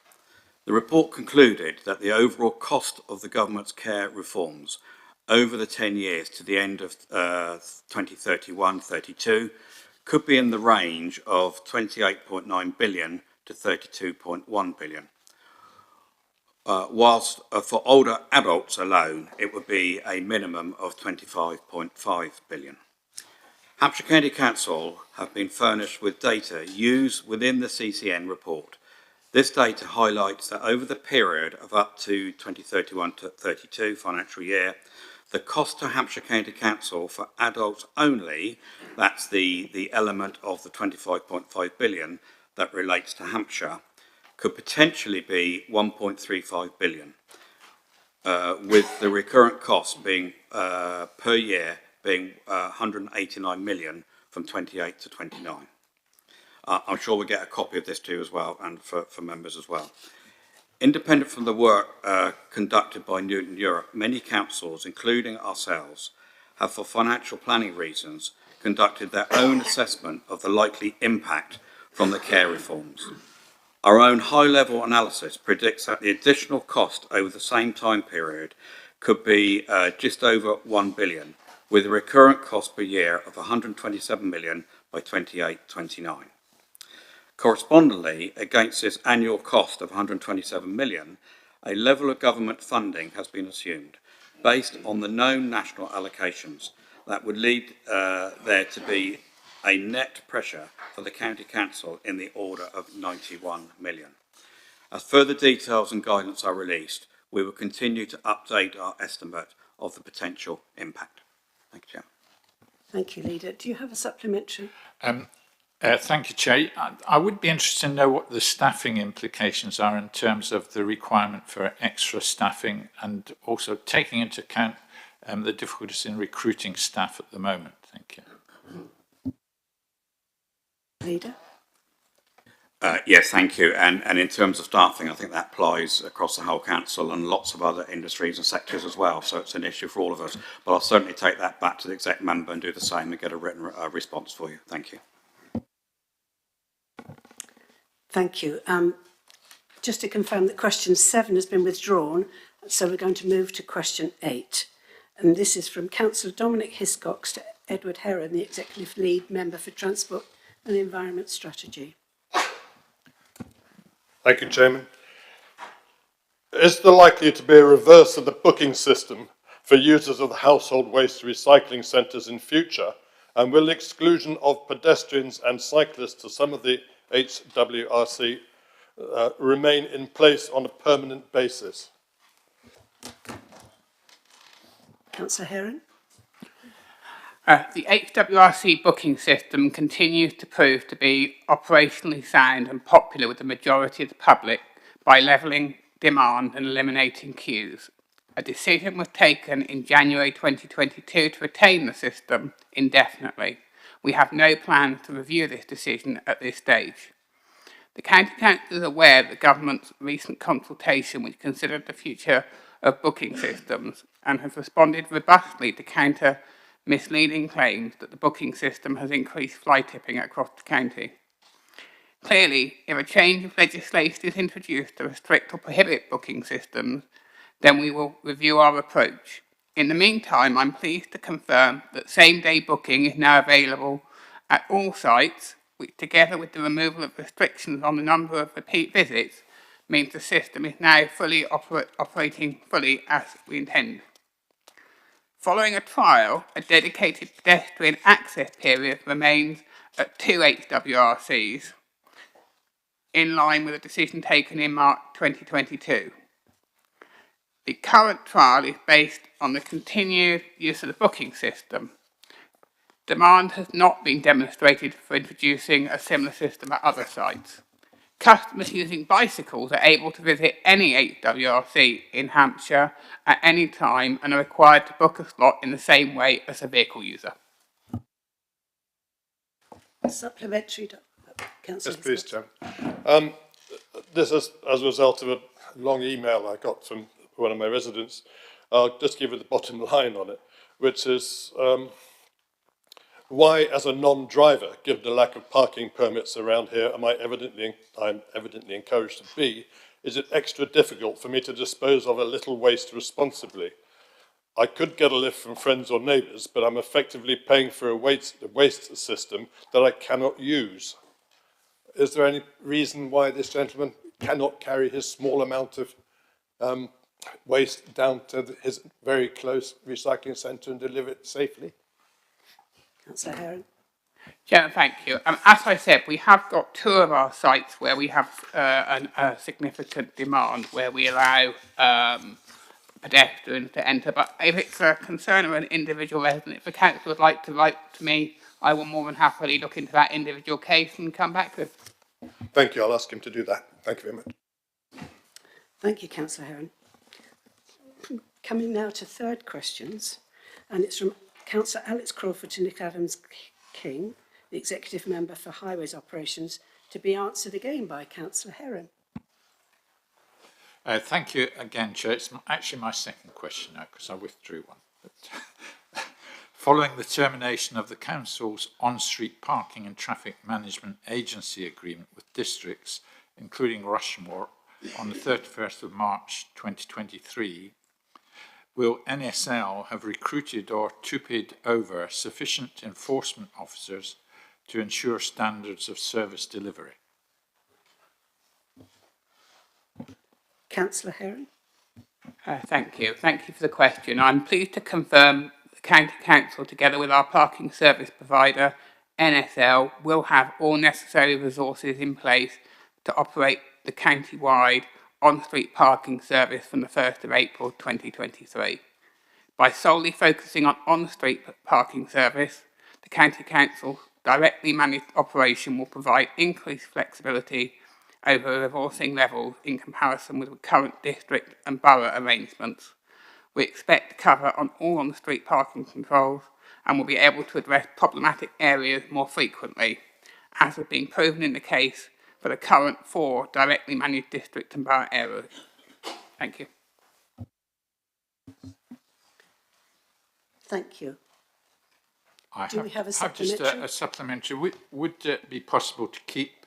The report concluded that the overall cost of the government's care reforms over the 10 years to the end of 2031-32 could be in the range of 28.9 billion to 32.1 billion. Whilst for older adults alone, it would be a minimum of 25.5 billion. Hampshire County Council have been furnished with data used within the CCN report. This data highlights that over the period of up to 2031-32 financial year, the cost to Hampshire County Council for adults only, that's the element of the 25.5 billion that relates to Hampshire, could potentially be 1.35 billion, with the recurrent cost being per year being 189 million from 28 to 29. I'm sure we'll get a copy of this to you as well, and for members as well. Independent from the work conducted by Newton Europe, many councils, including ourselves, have for financial planning reasons conducted their own assessment of the likely impact from the care reforms. Our own high-level analysis predicts that the additional cost over the same time period could be just over 1 billion, with a recurrent cost per year of 127 million by 28-29. Correspondingly, against this annual cost of 127 million, a level of government funding has been assumed based on the known national allocations That would lead there to be a net pressure for the County Council in the order of 91 million. As further details and guidance are released, we will continue to update our estimate of the potential impact. Thank you, Chair. Thank you, Leader. Do you have a supplementary? Thank you, Chair. I would be interested to know what the staffing implications are in terms of the requirement for extra staffing and also taking into account the difficulties in recruiting staff at the moment. Thank you. Leader? Yes, thank you. And in terms of staffing, I think that applies across the whole council and lots of other industries and sectors as well. So it's an issue for all of us. But I'll certainly take that back to the exec member and do the same and get a written response for you. Thank you. Thank you. Just to confirm that question 7 has been withdrawn, so we're going to move to question 8. And this is from Councillor Dominic Hiscox to Edward Heron, the Executive Lead Member for Transport and Environment Strategy. Thank you, Chairman. Is there likely to be a reverse of the booking system for users of the household waste recycling centres in future? And will exclusion of pedestrians and cyclists to some of the HWRC remain in place on a permanent basis? Councillor Heron? The HWRC booking system continues to prove to be operationally sound and popular with the majority of the public by levelling demand and eliminating queues. A decision was taken in January 2022 to retain the system indefinitely. We have no plans to review this decision at this stage. The County Council is aware of the Government's recent consultation which considered the future of booking systems and has responded robustly to counter misleading claims that the booking system has increased fly tipping across the county. Clearly, if a change of legislation is introduced to restrict or prohibit booking systems, then we will review our approach. In the meantime, I'm pleased to confirm that same-day booking is now available at all sites, which together with the removal of restrictions on the number of repeat visits, means the system is now fully operating fully as we intend. Following a trial, a dedicated pedestrian access period remains at 2 HWRCs, in line with a decision taken in March 2022. The current trial is based on the continued use of the booking system. Demand has not been demonstrated for introducing a similar system at other sites. Customers using bicycles are able to visit any HWRC in Hampshire at any time and are required to book a slot in the same way as a vehicle user. Supplementary, Councillor. Yes, please, Chairman. This is as a result of a long email I got from one of my residents. I'll just give you the bottom line on it, which is why, as a non-driver, given the lack of parking permits around here, I'm evidently encouraged to be, is it extra difficult for me to dispose of a little waste responsibly? I could get a lift from friends or neighbours, but I'm effectively paying for a waste system that I cannot use. Is there any reason why this gentleman cannot carry his small amount of waste down to his very close recycling centre and deliver it safely? Councillor Heron. Chairman, thank you. As I said, we have got 2 of our sites where we have a significant demand, where we allow pedestrians to enter. But if it's a concern of an individual resident, if the council would like to write to me, I will more than happily look into that individual case and come back to it. Thank you. I'll ask him to do that. Thank you very much. Thank you, Councillor Heron. Coming now to third questions, and it's from Councillor Alex Crawford to Nick Adams-King, the Executive Member for Highways Operations, to be answered again by Councillor Heron. Thank you again, Chair. It's actually my second question now because I withdrew one. But following the termination of the Council's on-street parking and traffic management agency agreement with districts, including Rushmore, on the 31st of March 2023, will NSL have recruited or tupied over sufficient enforcement officers to ensure standards of service delivery? Councillor Heron. Thank you. Thank you for the question. I'm pleased to confirm the County Council, together with our parking service provider, NSL, will have all necessary resources in place to operate the county-wide on-street parking service from the 1st of April 2023. By solely focusing on on-street parking service, the County Council directly managed operation will provide increased flexibility over resourcing levels in comparison with the current district and borough arrangements. We expect to cover on all on-street parking controls and will be able to address problematic areas more frequently, as has been proven in the case for the current 4 directly managed district and borough areas. Thank you. Thank you. Do we have a just supplementary? a supplementary. Would it be possible to keep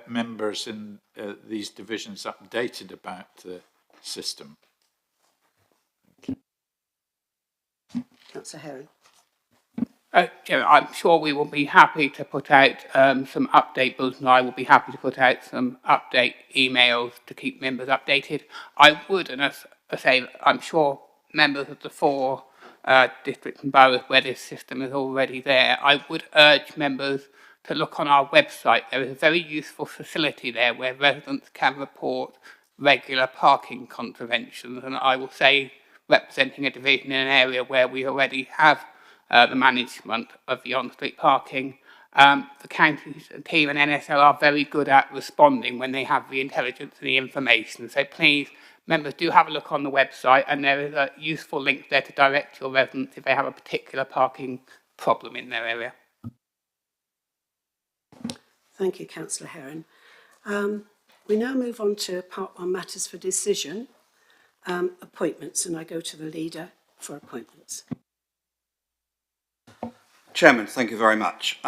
members in these divisions updated about the system? Councillor Herron. I'm sure we will be happy to put out some update bills, and I will be happy to put out some update emails to keep members updated. I would, and as I say, I'm sure members of the 4 districts and boroughs where this system is already there, I would urge members to look on our website. There is a very useful facility there where residents can report regular parking contraventions, and I will say, representing a division in an area where we already have the management of the on-street parking. The county team and NSL are very good at responding when they have the intelligence and the information. So please, members, do have a look on the website, and there is a useful link there to direct your residents if they have a particular parking problem in their area. Thank you, Councillor Herron. We now move on to part 1, matters for decision, appointments, and I go to the leader for appointments. Chairman, thank you very much.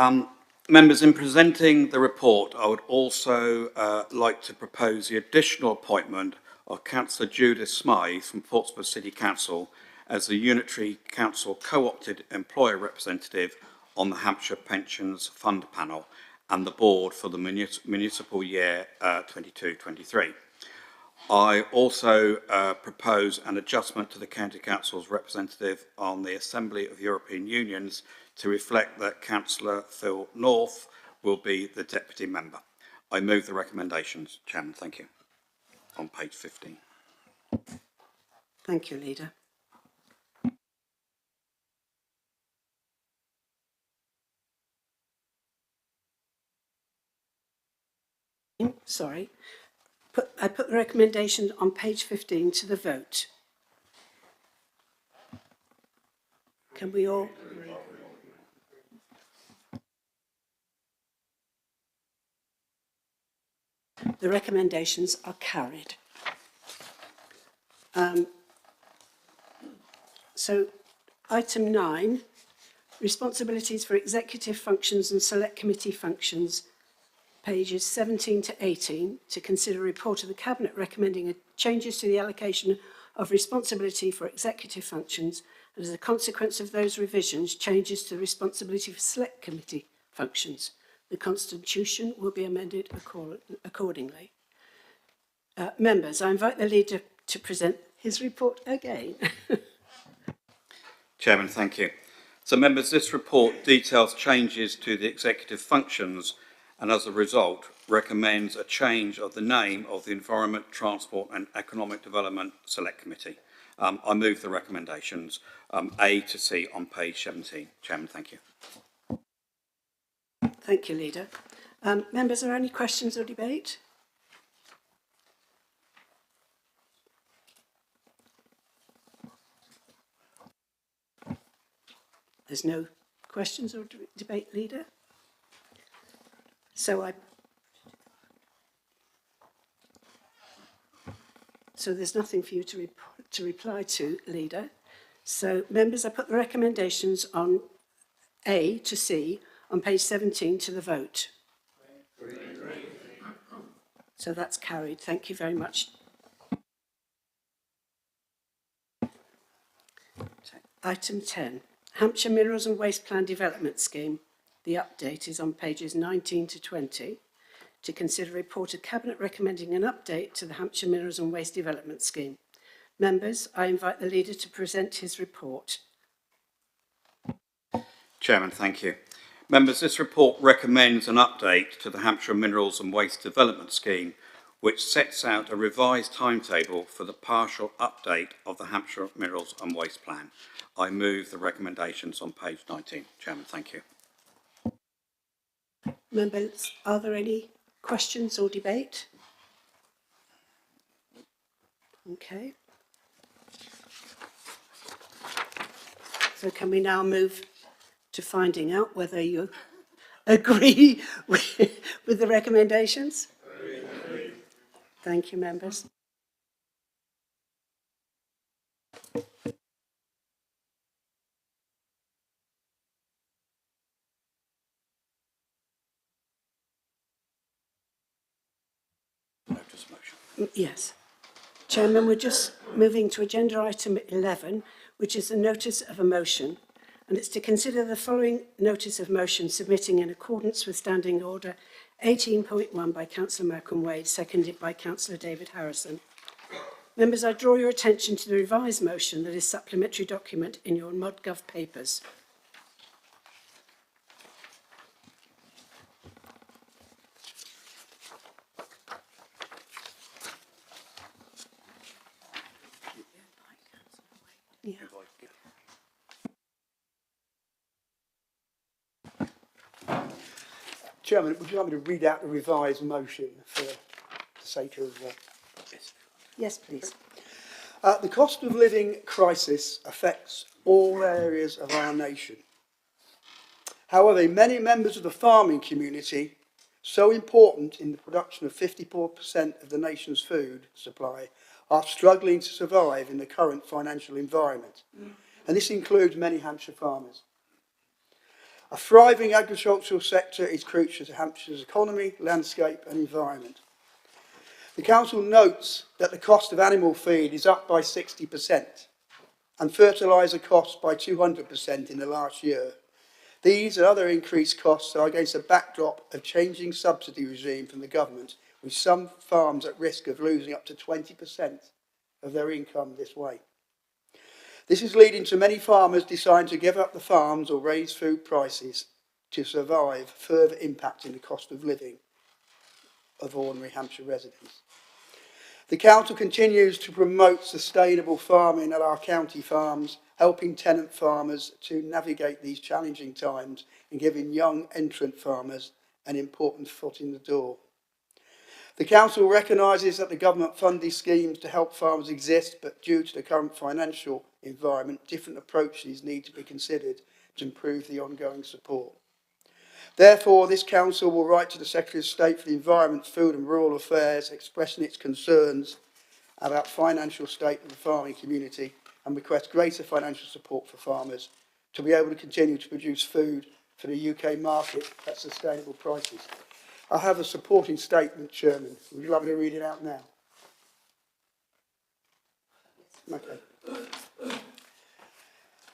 Members, in presenting the report, I would also like to propose the additional appointment of Councillor Judith Smythe from Portsmouth City Council as the Unitary Council co-opted employer representative on the Hampshire Pensions Fund Panel and the board for the municipal year 22-23. I also propose an adjustment to the County Council's representative on the Assembly of European Unions to reflect that Councillor Phil North will be the deputy member. I move the recommendations, Chairman. Thank you. On page 15. Thank you, leader. Sorry. I put the recommendation on page 15 to the vote. Can we all? The recommendations are carried. So, item 9, responsibilities for executive functions and select committee functions, pages 17 to 18, to consider a report of the Cabinet recommending changes to the allocation of responsibility for executive functions, and as a consequence of those revisions, changes to the responsibility for select committee functions. The Constitution will be amended accordingly. Members, I invite the leader to present his report again. Chairman, thank you. So, members, this report details changes to the executive functions and, as a result, recommends a change of the name of the Environment, Transport and Economic Development Select Committee. I move the recommendations A to C on page 17. Chairman, thank you. Thank you, leader. Members, are there any questions or debate? There's no questions or debate, leader. So there's nothing for you to reply to, leader. So, members, I put the recommendations on A to C on page 17 to the vote. So that's carried. Thank you very much. Item 10, Hampshire Minerals and Waste Plan Development Scheme. The update is on pages 19 to 20. To consider a report of Cabinet recommending an update to the Hampshire Minerals and Waste Development Scheme. Members, I invite the leader to present his report. Chairman, thank you. Members, this report recommends an update to the Hampshire Minerals and Waste Development Scheme, which sets out a revised timetable for the partial update of the Hampshire Minerals and Waste Plan. I move the recommendations on page 19. Chairman, thank you. Members, are there any questions or debate? Okay. So can we now move to finding out whether you agree with the recommendations? Agree. Thank you, members. Notice motion. Yes. Chairman, we're just moving to agenda item 11, which is the notice of a motion, and it's to consider the following notice of motion submitting in accordance with Standing Order 18.1 by Councillor Malcolm Wade, seconded by Councillor David Harrison. Members, I draw your attention to the revised motion that is supplementary document in your ModGov papers. Yeah. Chairman, would you like me to read out the revised motion for the sake of... Yes, please. The cost of living crisis affects all areas of our nation. However, many members of the farming community, so important in the production of 54% of the nation's food supply, are struggling to survive in the current financial environment. And this includes many Hampshire farmers. A thriving agricultural sector is crucial to Hampshire's economy, landscape and environment. The Council notes that the cost of animal feed is up by 60% and fertiliser costs by 200% in the last year. These and other increased costs are against a backdrop of changing subsidy regime from the government, with some farms at risk of losing up to 20% of their income this way. This is leading to many farmers deciding to give up the farms or raise food prices to survive, further impacting the cost of living of ordinary Hampshire residents. The Council continues to promote sustainable farming at our county farms, helping tenant farmers to navigate these challenging times and giving young entrant farmers an important foot in the door. The Council recognises that the government fund these schemes to help farmers exist, but due to the current financial environment, different approaches need to be considered to improve the ongoing support. Therefore, this Council will write to the Secretary of State for the Environment, Food and Rural Affairs, expressing its concerns about financial state of the farming community and request greater financial support for farmers to be able to continue to produce food for the UK market at sustainable prices. I have a supporting statement, Chairman. Would you like me to read it out now? Okay.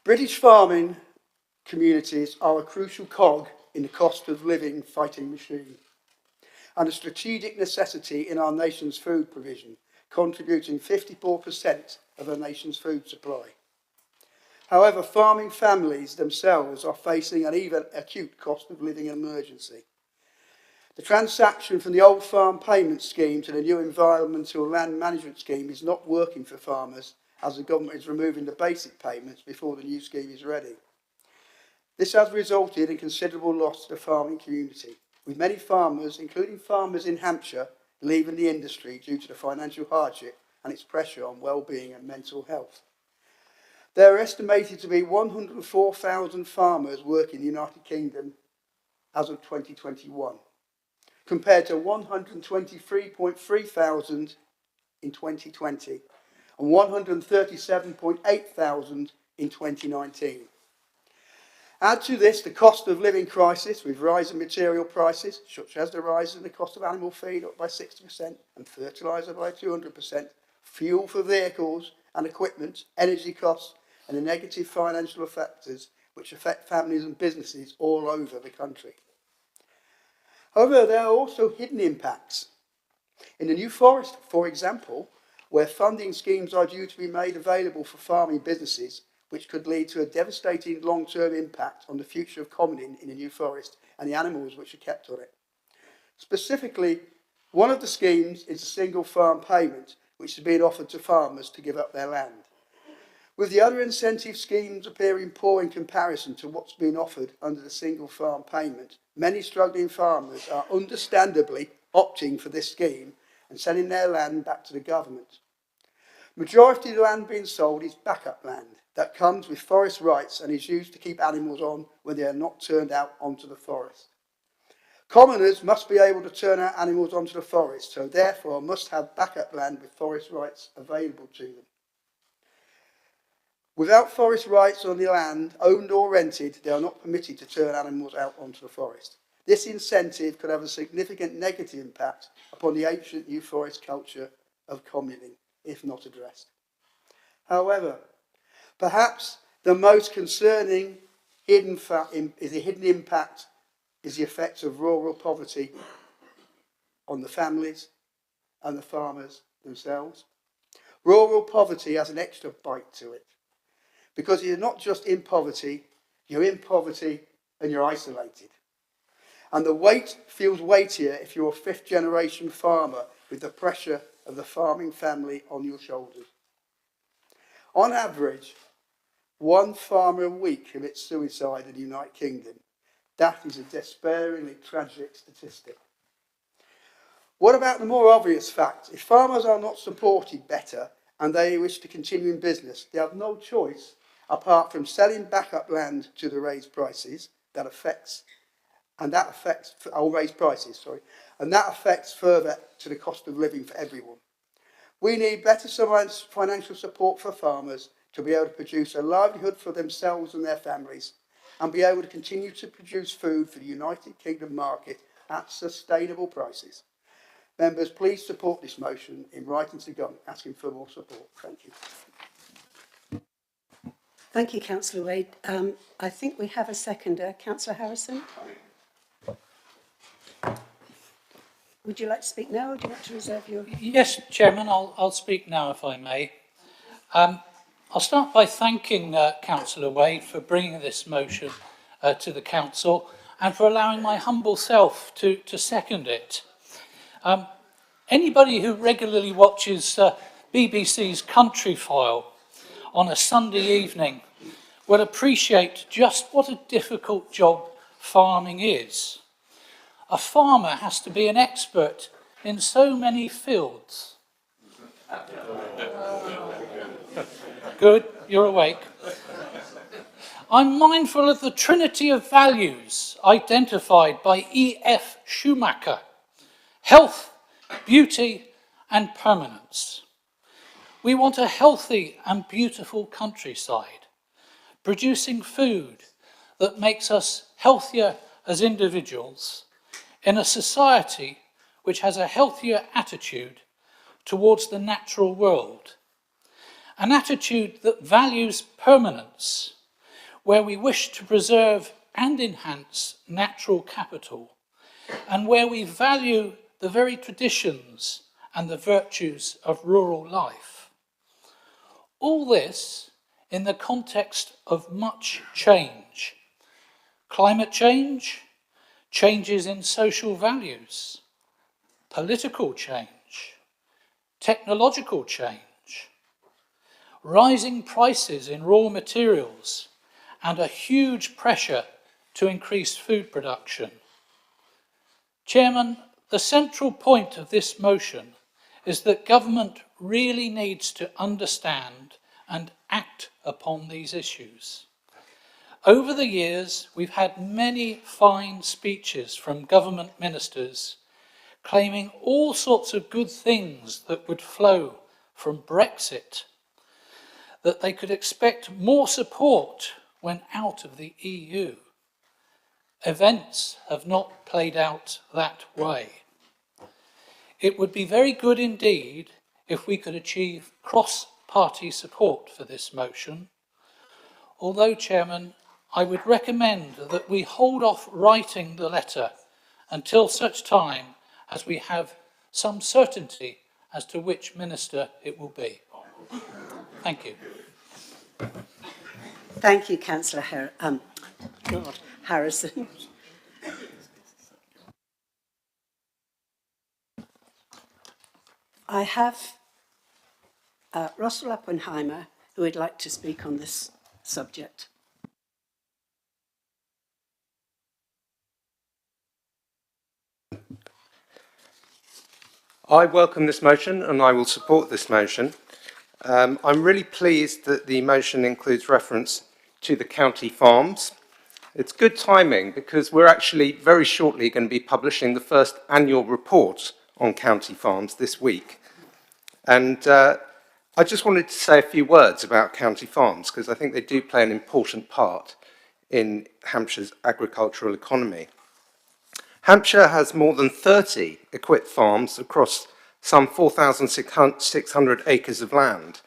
British farming communities are a crucial cog in the cost of living fighting machine and a strategic necessity in our nation's food provision, contributing 54% of our nation's food supply. However, farming families themselves are facing an even acute cost of living emergency. The transaction from the old farm payment scheme to the new environmental land management scheme is not working for farmers, as the government is removing the basic payments before the new scheme is ready. This has resulted in considerable loss to the farming community, with many farmers, including farmers in Hampshire, leaving the industry due to the financial hardship and its pressure on well-being and mental health. There are estimated to be 104,000 farmers working in the United Kingdom as of 2021. Compared to 123.3 thousand in 2020 and 137.8 thousand in 2019. Add to this the cost of living crisis with rising material prices, such as the rise in the cost of animal feed up by 60% and fertiliser by 200%, fuel for vehicles and equipment, energy costs and the negative financial factors which affect families and businesses all over the country. However, there are also hidden impacts. In the New Forest, for example, where funding schemes are due to be made available for farming businesses, which could lead to a devastating long-term impact on the future of commoning in the New Forest and the animals which are kept on it. Specifically, one of the schemes is a single farm payment, which is being offered to farmers to give up their land. With the other incentive schemes appearing poor in comparison to what's being offered under the single farm payment, many struggling farmers are understandably opting for this scheme and sending their land back to the government. Majority of the land being sold is backup land that comes with forest rights and is used to keep animals on when they are not turned out onto the forest. Commoners must be able to turn out animals onto the forest, so therefore must have backup land with forest rights available to them. Without forest rights on the land, owned or rented, they are not permitted to turn animals out onto the forest. This incentive could have a significant negative impact upon the ancient New Forest culture of communing, if not addressed. However, perhaps the most concerning hidden impact is the effects of rural poverty on the families and the farmers themselves. Rural poverty has an extra bite to it, because you're not just in poverty and you're isolated. And the weight feels weightier if you're a fifth generation farmer with the pressure of the farming family on your shoulders. On average, one farmer a week commits suicide in the United Kingdom. That is a despairingly tragic statistic. What about the more obvious fact? If farmers are not supported better and they wish to continue in business, they have no choice apart from selling backup land to the raised prices. That affects further to the cost of living for everyone. We need better financial support for farmers to be able to produce a livelihood for themselves and their families, and be able to continue to produce food for the United Kingdom market at sustainable prices. Members, please support this motion in writing to government asking for more support. Thank you. Thank you, Councillor Wade. I think we have a seconder. Councillor Harrison? Would you like to speak now, or do you want to reserve your... Yes, Chairman, I'll speak now if I may. I'll start by thanking Councillor Wade for bringing this motion to the Council and for allowing my humble self to second it. Anybody who regularly watches BBC's Country File on a Sunday evening will appreciate just what a difficult job farming is. A farmer has to be an expert in so many fields. Good, you're awake. I'm mindful of the trinity of values identified by E.F. Schumacher: health, beauty, and permanence. We want a healthy and beautiful countryside, producing food that makes us healthier as individuals in a society which has a healthier attitude towards the natural world. An attitude that values permanence, where we wish to preserve and enhance natural capital, and where we value the very traditions and the virtues of rural life. All this in the context of much change. Climate change, changes in social values, political change, technological change, rising prices in raw materials, and a huge pressure to increase food production. Chairman, the central point of this motion is that government really needs to understand and act upon these issues. Over the years, we've had many fine speeches from government ministers claiming all sorts of good things that would flow from Brexit, that they could expect more support when out of the EU. Events have not played out that way. It would be very good indeed if we could achieve cross-party support for this motion, although, Chairman, I would recommend that we hold off writing the letter until such time as we have some certainty as to which minister it will be. Thank you. Thank you, Councillor Harrison. I have Russell Oppenheimer, who would like to speak on this subject. I welcome this motion and I will support this motion. I'm really pleased that the motion includes reference to the county farms. It's good timing because we're actually very shortly going to be publishing the first annual report on county farms this week. And I just wanted to say a few words about county farms because I think they do play an important part in Hampshire's agricultural economy. Hampshire has more than 30 equipped farms across some 4,600 acres of land.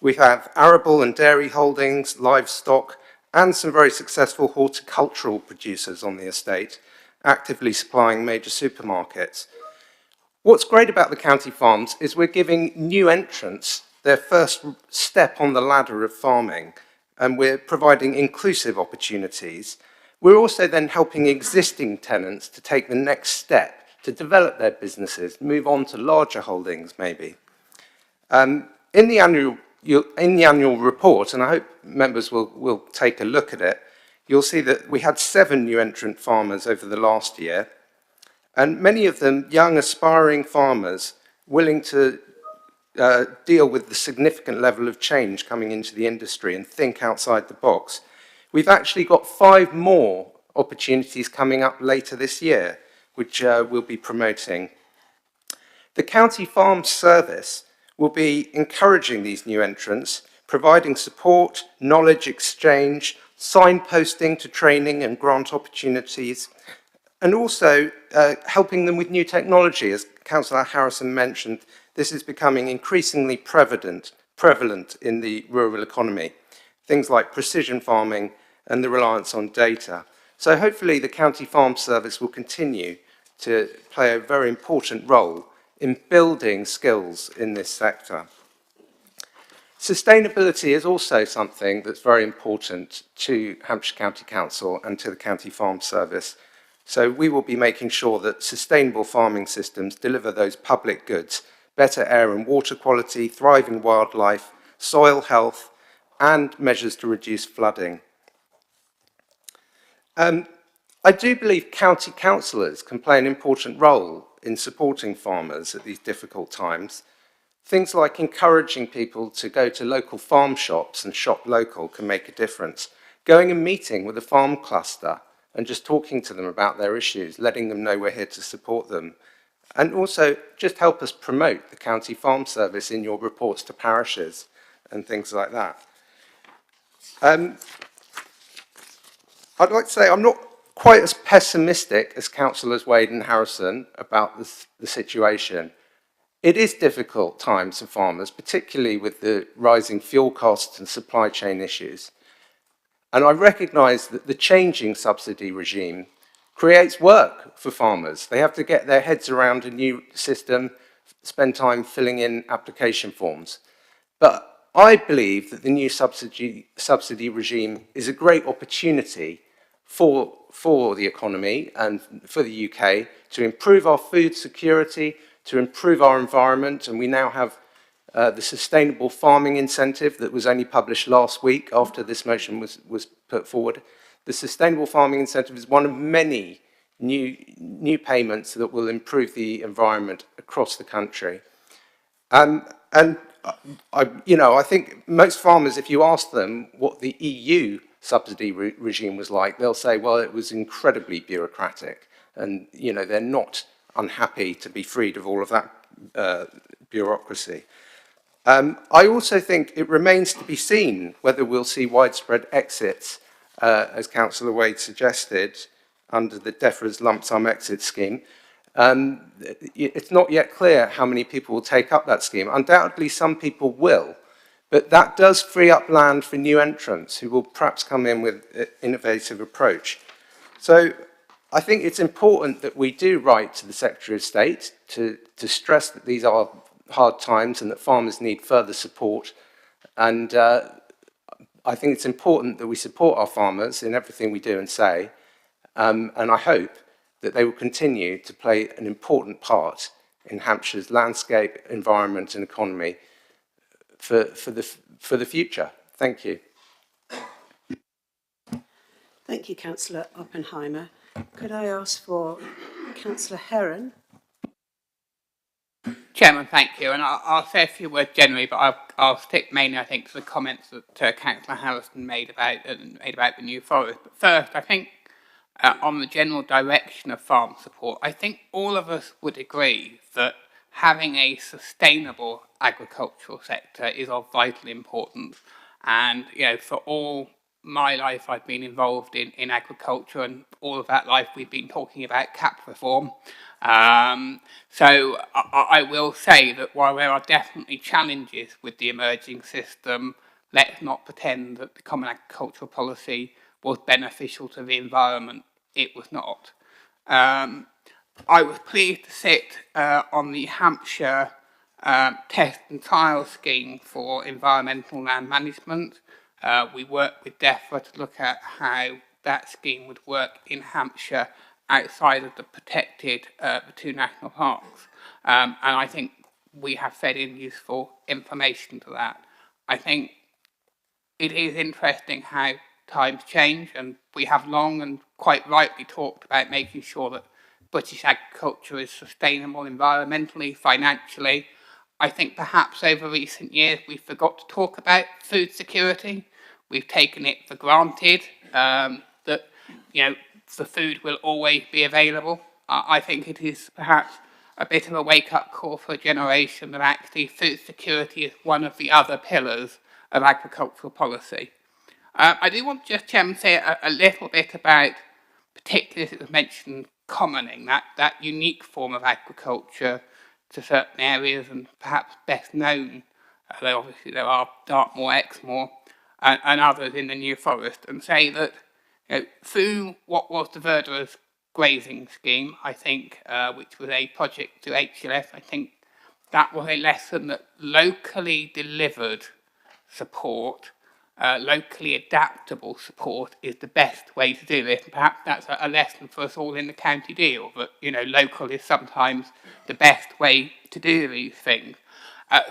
We have arable and dairy holdings, livestock, and some very successful horticultural producers on the estate, actively supplying major supermarkets. What's great about the county farms is we're giving new entrants their first step on the ladder of farming, and we're providing inclusive opportunities. We're also then helping existing tenants to take the next step, to develop their businesses, move on to larger holdings maybe. In the annual report, and I hope members will take a look at it, you'll see that we had 7 new entrant farmers over the last year, and many of them young aspiring farmers willing to deal with the significant level of change coming into the industry and think outside the box. We've actually got 5 more opportunities coming up later this year, which we'll be promoting. The County Farm Service will be encouraging these new entrants, providing support, knowledge exchange, signposting to training and grant opportunities, and also helping them with new technology. As Councillor Harrison mentioned, this is becoming increasingly prevalent in the rural economy. Things like precision farming and the reliance on data. So hopefully the County Farm Service will continue to play a very important role in building skills in this sector. Sustainability is also something that's very important to Hampshire County Council and to the County Farm Service. So we will be making sure that sustainable farming systems deliver those public goods, better air and water quality, thriving wildlife, soil health, and measures to reduce flooding. I do believe county councillors can play an important role in supporting farmers at these difficult times. Things like encouraging people to go to local farm shops and shop local can make a difference. Going and meeting with a farm cluster and just talking to them about their issues, letting them know we're here to support them. And also just help us promote the County Farm Service in your reports to parishes and things like that. I'd like to say I'm not quite as pessimistic as Councillors Wade and Harrison about the situation. It is difficult times for farmers, particularly with the rising fuel costs and supply chain issues. And I recognise that the changing subsidy regime creates work for farmers. They have to get their heads around a new system, spend time filling in application forms. But I believe that the new subsidy regime is a great opportunity for the economy and for the UK to improve our food security, to improve our environment, and we now have the sustainable farming incentive that was only published last week after this motion was put forward. The sustainable farming incentive is one of many new payments that will improve the environment across the country. I think most farmers, if you ask them what the EU subsidy regime was like, they'll say, well, it was incredibly bureaucratic, and they're not unhappy to be freed of all of that bureaucracy. I also think it remains to be seen whether we'll see widespread exits, as Councillor Wade suggested, under the DEFRA's lump sum exit scheme. It's not yet clear how many people will take up that scheme. Undoubtedly, some people will, but that does free up land for new entrants who will perhaps come in with an innovative approach. So I think it's important that we do write to the Secretary of State to stress that these are hard times and that farmers need further support. And I think it's important that we support our farmers in everything we do and say, and I hope that they will continue to play an important part in Hampshire's landscape, environment and economy for the future. Thank you. Thank you, Councillor Oppenheimer. Could I ask for Councillor Heron? Chairman, thank you. And I'll say a few words generally, but I'll stick mainly, I think, to the comments that Councillor Harrison made about the New Forest. But first, I think on the general direction of farm support, I think all of us would agree that having a sustainable agricultural sector is of vital importance. And, you know, for all my life, I've been involved in agriculture, and all of that life we've been talking about CAP reform. So I will say that while there are definitely challenges with the emerging system, let's not pretend that the Common Agricultural Policy was beneficial to the environment. It was not. I was pleased to sit on the Hampshire test and trial scheme for environmental land management. We worked with DEFRA to look at how that scheme would work in Hampshire outside of the protected, the two national parks. And I think we have fed in useful information to that. I think it is interesting how times change, and we have long and quite rightly talked about making sure that British agriculture is sustainable environmentally, financially. I think perhaps over recent years we forgot to talk about food security. We've taken it for granted that, you know, the food will always be available. I think it is perhaps a bit of a wake-up call for a generation that actually food security is one of the other pillars of agricultural policy. I do want to just, Chairman, say a little bit about, particularly as it was mentioned, commoning, that unique form of agriculture to certain areas and perhaps best known, though obviously there are Dartmoor, Exmoor and others in the New Forest, and say that, you know, through what was the Verderers grazing scheme, I think, which was a project to HLS, I think that was a lesson that locally delivered support, locally adaptable support is the best way to do this. And perhaps that's a lesson for us all in the county deal, that, you know, local is sometimes the best way to do these things.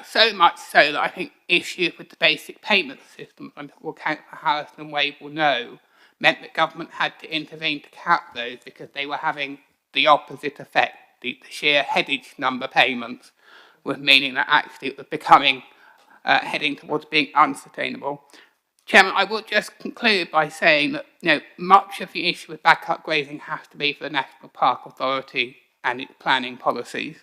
So much so that I think issues with the basic payment system, and Councillor Harrison and Wade will know, meant that government had to intervene to cap those because they were having the opposite effect. The sheer headage number payments was meaning that actually it was becoming heading towards being unsustainable. Chairman, I will just conclude by saying that, you know, much of the issue with backup grazing has to be for the National Park Authority and its planning policies.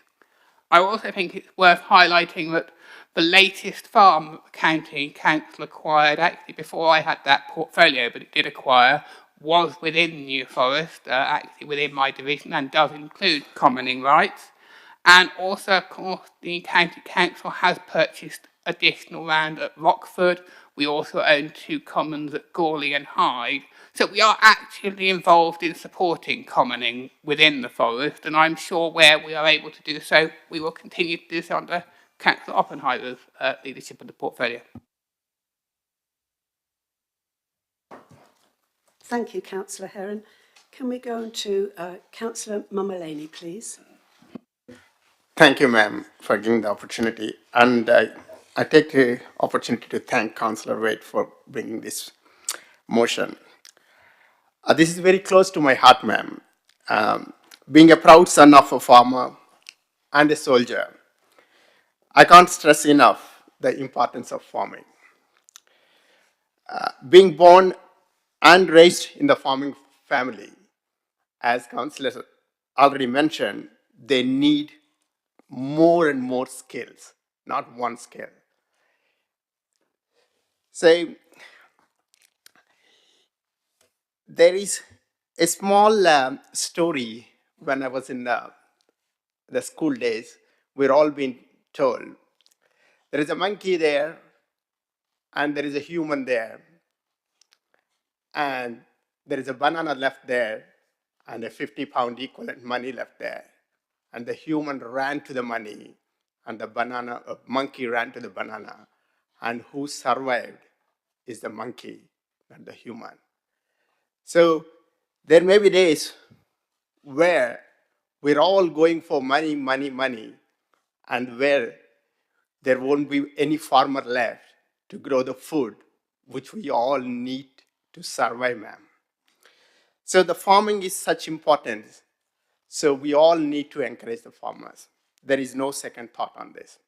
I also think it's worth highlighting that the latest farm that the county council acquired, actually before I had that portfolio, but it did acquire, was within New Forest, actually within my division, and does include commoning rights. And also, of course, the county council has purchased additional land at Rockford. We also own 2 commons at Gourley and Hyde. So we are actually involved in supporting commoning within the forest, and I'm sure where we are able to do so, we will continue to do so under Councillor Oppenheimer's leadership of the portfolio. Thank you, Councillor Heron. Can we go on to Councillor Mummolany, please? Thank you, ma'am, for giving the opportunity. And I take the opportunity to thank Councillor Wade for bringing this motion. This is very close to my heart, ma'am. Being a proud son of a farmer and a soldier, I can't stress enough the importance of farming. Being born and raised in the farming family, as councillors already mentioned, they need more and more skills, not one skill. So there is a small story when I was in the school days. We're all being told there is a monkey there and there is a human there, and there is a banana left there and a 50-pound equivalent money left there. And the human ran to the money, and the monkey ran to the banana, and who survived is the monkey, not the human. So there may be days where we're all going for money, money, money, and where there won't be any farmer left to grow the food which we all need to survive, ma'am. So the farming is such importance. So we all need to encourage the farmers. There is no second thought on this.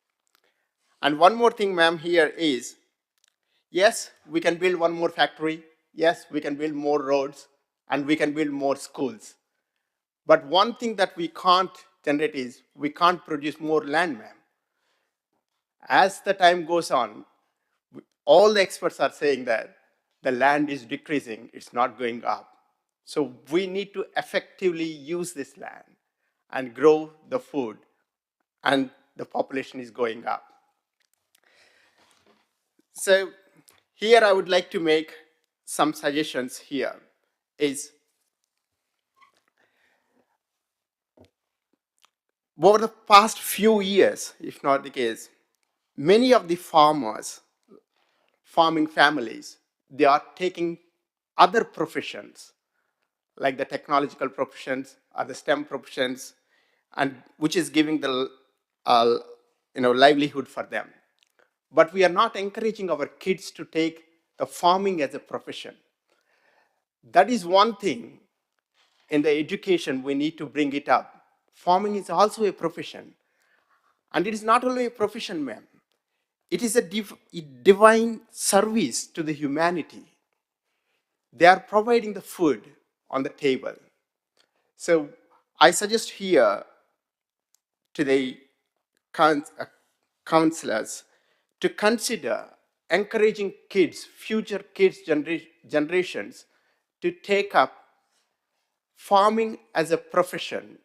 And one more thing, ma'am, here is, yes, we can build one more factory. Yes, we can build more roads, and we can build more schools. But one thing that we can't generate is we can't produce more land, ma'am. As the time goes on, all the experts are saying that the land is decreasing, it's not going up. So we need to effectively use this land and grow the food, and the population is going up. So here I would like to make some suggestions here is, over the past few years, if not the case, many of the farmers, farming families, they are taking other professions, like the technological professions or the STEM professions, and which is giving the livelihood for them. But we are not encouraging our kids to take the farming as a profession. That is one thing in the education we need to bring it up. Farming is also a profession. And it is not only a profession, ma'am. It is a divine service to the humanity. They are providing the food on the table. So I suggest here to the counselors to consider encouraging kids, future kids generations, to take up farming as a profession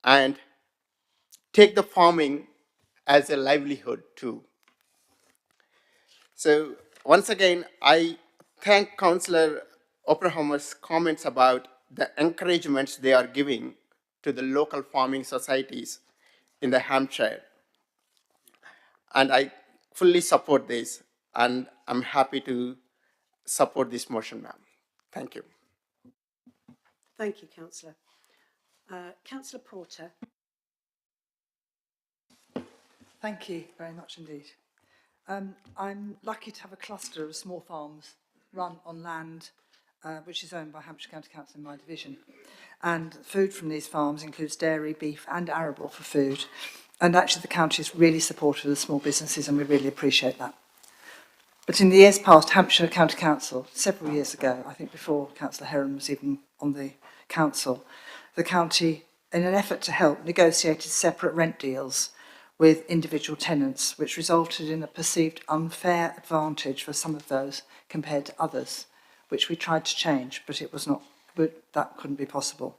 and take the farming as a livelihood too. So once again, I thank Councillor Oberhammer's comments about the encouragements they are giving to the local farming societies in the Hampshire. And I fully support this, and I'm happy to support this motion, ma'am. Thank you. Thank you, Councillor. Councillor Porter. Thank you very much indeed. I'm lucky to have a cluster of small farms run on land which is owned by Hampshire County Council in my division. And food from these farms includes dairy, beef and arable for food. And actually the county is really supportive of the small businesses, and we really appreciate that. But in the years past, Hampshire County Council, several years ago, I think before Councillor Heron was even on the council, the county, in an effort to help, negotiated separate rent deals with individual tenants, which resulted in a perceived unfair advantage for some of those compared to others, which we tried to change, but that couldn't be possible.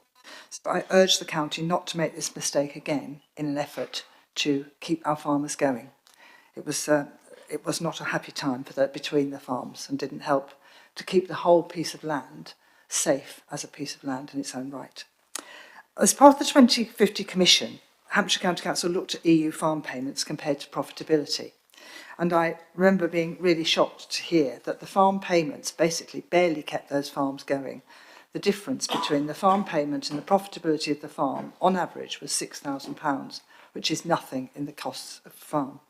So I urge the county not to make this mistake again in an effort to keep our farmers going. It was not a happy time between the farms, and didn't help to keep the whole piece of land safe as a piece of land in its own right. As part of the 2050 Commission, Hampshire County Council looked at EU farm payments compared to profitability. And I remember being really shocked to hear that the farm payments basically barely kept those farms going. The difference between the farm payment and the profitability of the farm, on average, was £6,000, which is nothing in the costs of the farm.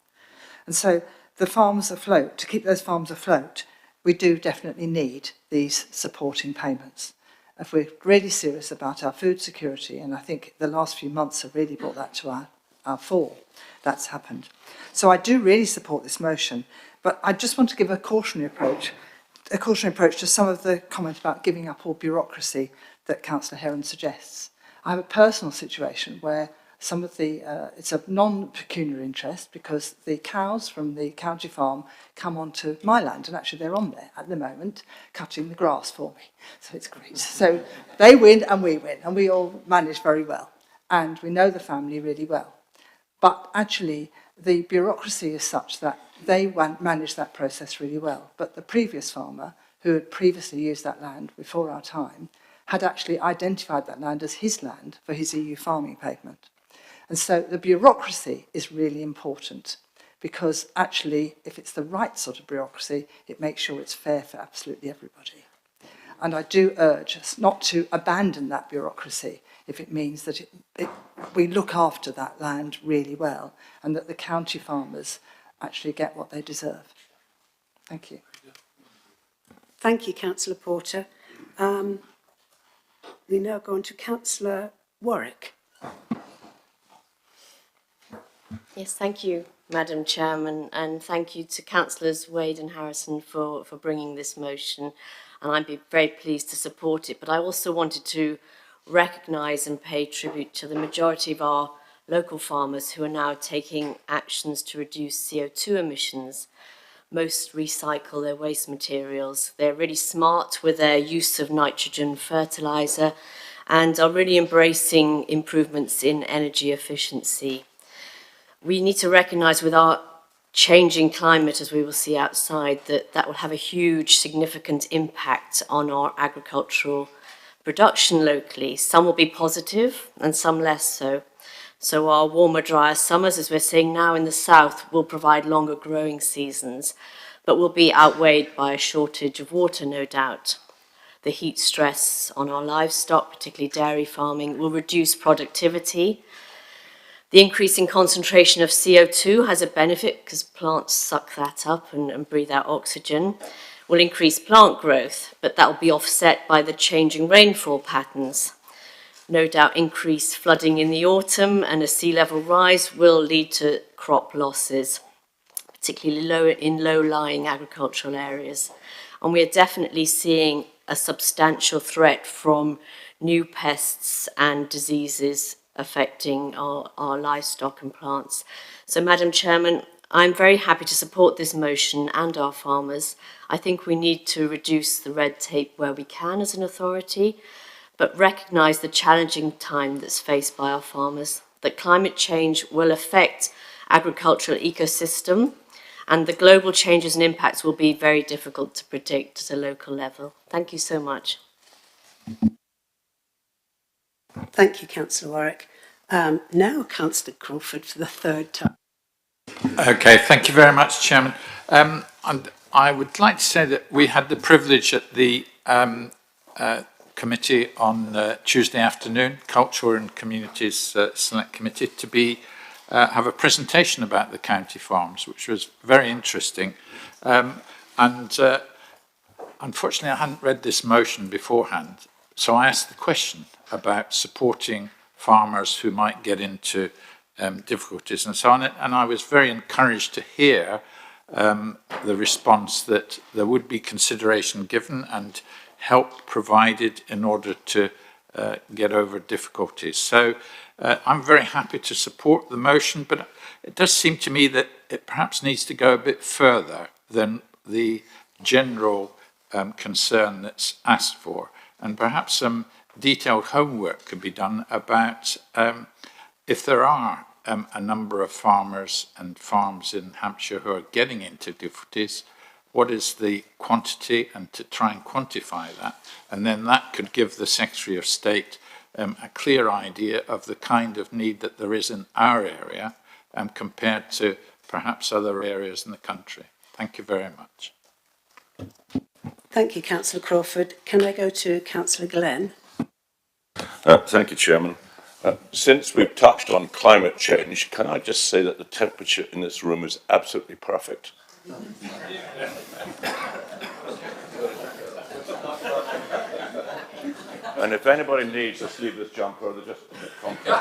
And so the farms afloat, to keep those farms afloat, we do definitely need these supporting payments. If we're really serious about our food security, and I think the last few months have really brought that to our fore, that's happened. So I do really support this motion, but I just want to give a cautionary approach to some of the comments about giving up all bureaucracy that Councillor Heron suggests. I have a personal situation where some of the, it's a non-pecuniary interest because the cows from the county farm come onto my land, and actually they're on there at the moment cutting the grass for me. So it's great. So they win and we all manage very well. And we know the family really well. But actually the bureaucracy is such that they manage that process really well. But the previous farmer, who had previously used that land before our time, had actually identified that land as his land for his EU farming payment. And so the bureaucracy is really important. because actually, if it's the right sort of bureaucracy, it makes sure it's fair for absolutely everybody. And I do urge us not to abandon that bureaucracy if it means that we look after that land really well and that the county farmers actually get what they deserve. Thank you. Thank you, Councillor Porter. We now go on to Councillor Warwick. Yes, thank you, Madam Chairman, and thank you to Councillors Wade and Harrison for bringing this motion, and I'd be very pleased to support it. But I also wanted to recognise and pay tribute to the majority of our local farmers who are now taking actions to reduce CO2 emissions. Most recycle their waste materials. They're really smart with their use of nitrogen fertiliser and are really embracing improvements in energy efficiency. We need to recognise with our changing climate, as we will see outside, that will have a huge, significant impact on our agricultural production locally. Some will be positive and some less so. So our warmer, drier summers, as we're seeing now in the south, will provide longer growing seasons, but will be outweighed by a shortage of water, no doubt. The heat stress on our livestock, particularly dairy farming, will reduce productivity. The increasing concentration of CO2 has a benefit because plants suck that up and breathe out oxygen, will increase plant growth, but that will be offset by the changing rainfall patterns. No doubt increased flooding in the autumn and a sea level rise will lead to crop losses, particularly in low-lying agricultural areas. And we are definitely seeing a substantial threat from new pests and diseases affecting our livestock and plants. So, Madam Chairman, I'm very happy to support this motion and our farmers. I think we need to reduce the red tape where we can as an authority, but recognise the challenging time that's faced by our farmers, that climate change will affect agricultural ecosystem, and the global changes and impacts will be very difficult to predict at a local level. Thank you so much. Thank you, Councillor Warwick. Now, Councillor Crawford for the third time. Okay, thank you very much, Chairman. And I would like to say that we had the privilege at the committee on Tuesday afternoon, Culture and Communities Select Committee, to have a presentation about the county farms, which was very interesting. Unfortunately, I hadn't read this motion beforehand, so I asked the question about supporting farmers who might get into difficulties and so on. And I was very encouraged to hear the response that there would be consideration given and help provided in order to get over difficulties. So I'm very happy to support the motion, but it does seem to me that it perhaps needs to go a bit further than the general concern that's asked for. And perhaps some detailed homework could be done about if there are a number of farmers and farms in Hampshire who are getting into difficulties, what is the quantity, and to try and quantify that. And then that could give the Secretary of State a clear idea of the kind of need that there is in our area compared to perhaps other areas in the country. Thank you very much. Thank you, Councillor Crawford. Can I go to Councillor Glenn? Thank you, Chairman. Since we've touched on climate change, can I just say that the temperature in this room is absolutely perfect. And if anybody needs a sleeveless jumper, they're just comfortable.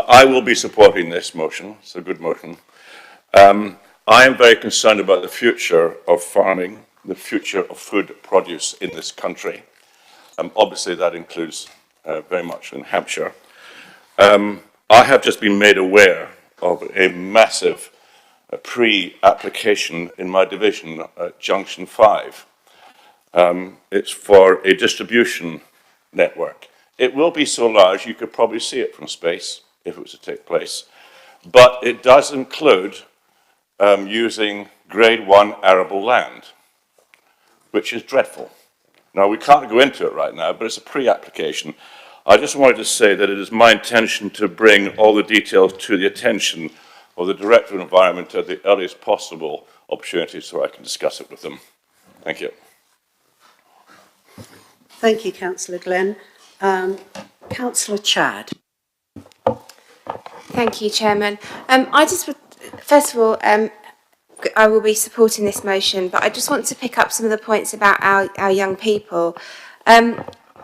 I will be supporting this motion. It's a good motion. I am very concerned about the future of farming, the future of food produce in this country. Obviously, that includes very much in Hampshire. I have just been made aware of a massive pre-application in my division at Junction 5. It's for a distribution network. It will be so large you could probably see it from space if it was to take place. But it does include using grade 1 arable land, which is dreadful. Now, we can't go into it right now, but it's a pre-application. I just wanted to say that it is my intention to bring all the details to the attention of the Director of Environment at the earliest possible opportunity so I can discuss it with them. Thank you. Thank you, Councillor Glenn. Councillor Chad. Thank you, Chairman. I just would, first of all, I will be supporting this motion, but I just want to pick up some of the points about our young people.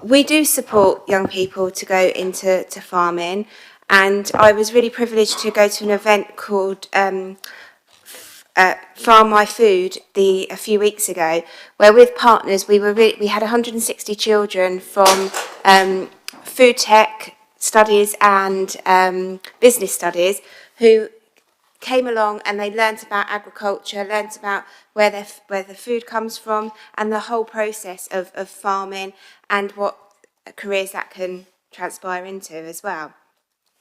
We do support young people to go into farming, and I was really privileged to go to an event called Farm My Food a few weeks ago, where with partners we had 160 children from food tech studies and business studies who came along, and they learnt about agriculture, learnt about where the food comes from, and the whole process of farming and what careers that can transpire into as well.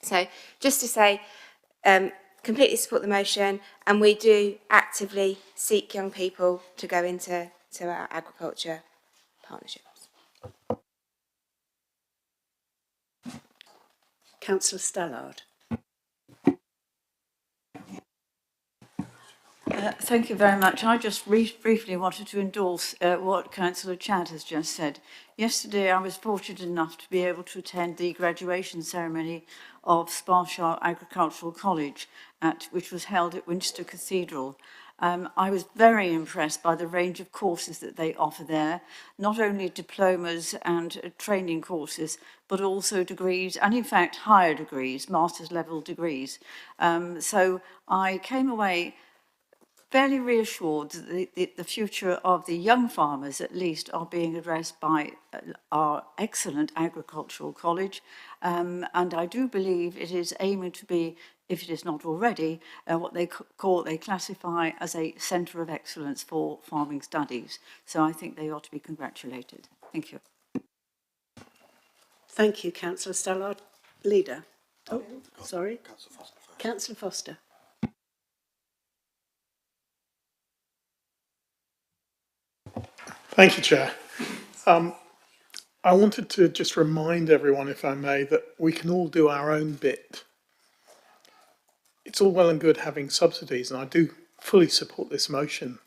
So just to say, completely support the motion, and we do actively seek young people to go into our agriculture partnerships. Councillor Stallard. Thank you very much. I just briefly wanted to endorse what Councillor Chad has just said. Yesterday, I was fortunate enough to be able to attend the graduation ceremony of Sparshire Agricultural College, which was held at Winchester Cathedral. I was very impressed by the range of courses that they offer there, not only diplomas and training courses, but also degrees, and in fact higher degrees, master's level degrees. So I came away fairly reassured that the future of the young farmers, at least, are being addressed by our excellent agricultural college. And I do believe it is aiming to be, if it is not already, what they classify as a centre of excellence for farming studies. So I think they ought to be congratulated. Thank you. Thank you, Councillor Stallard. Leader. Oh, sorry. Councillor Foster. Thank you, Chair. I wanted to just remind everyone, if I may, that we can all do our own bit. It's all well and good having subsidies, and I do fully support this motion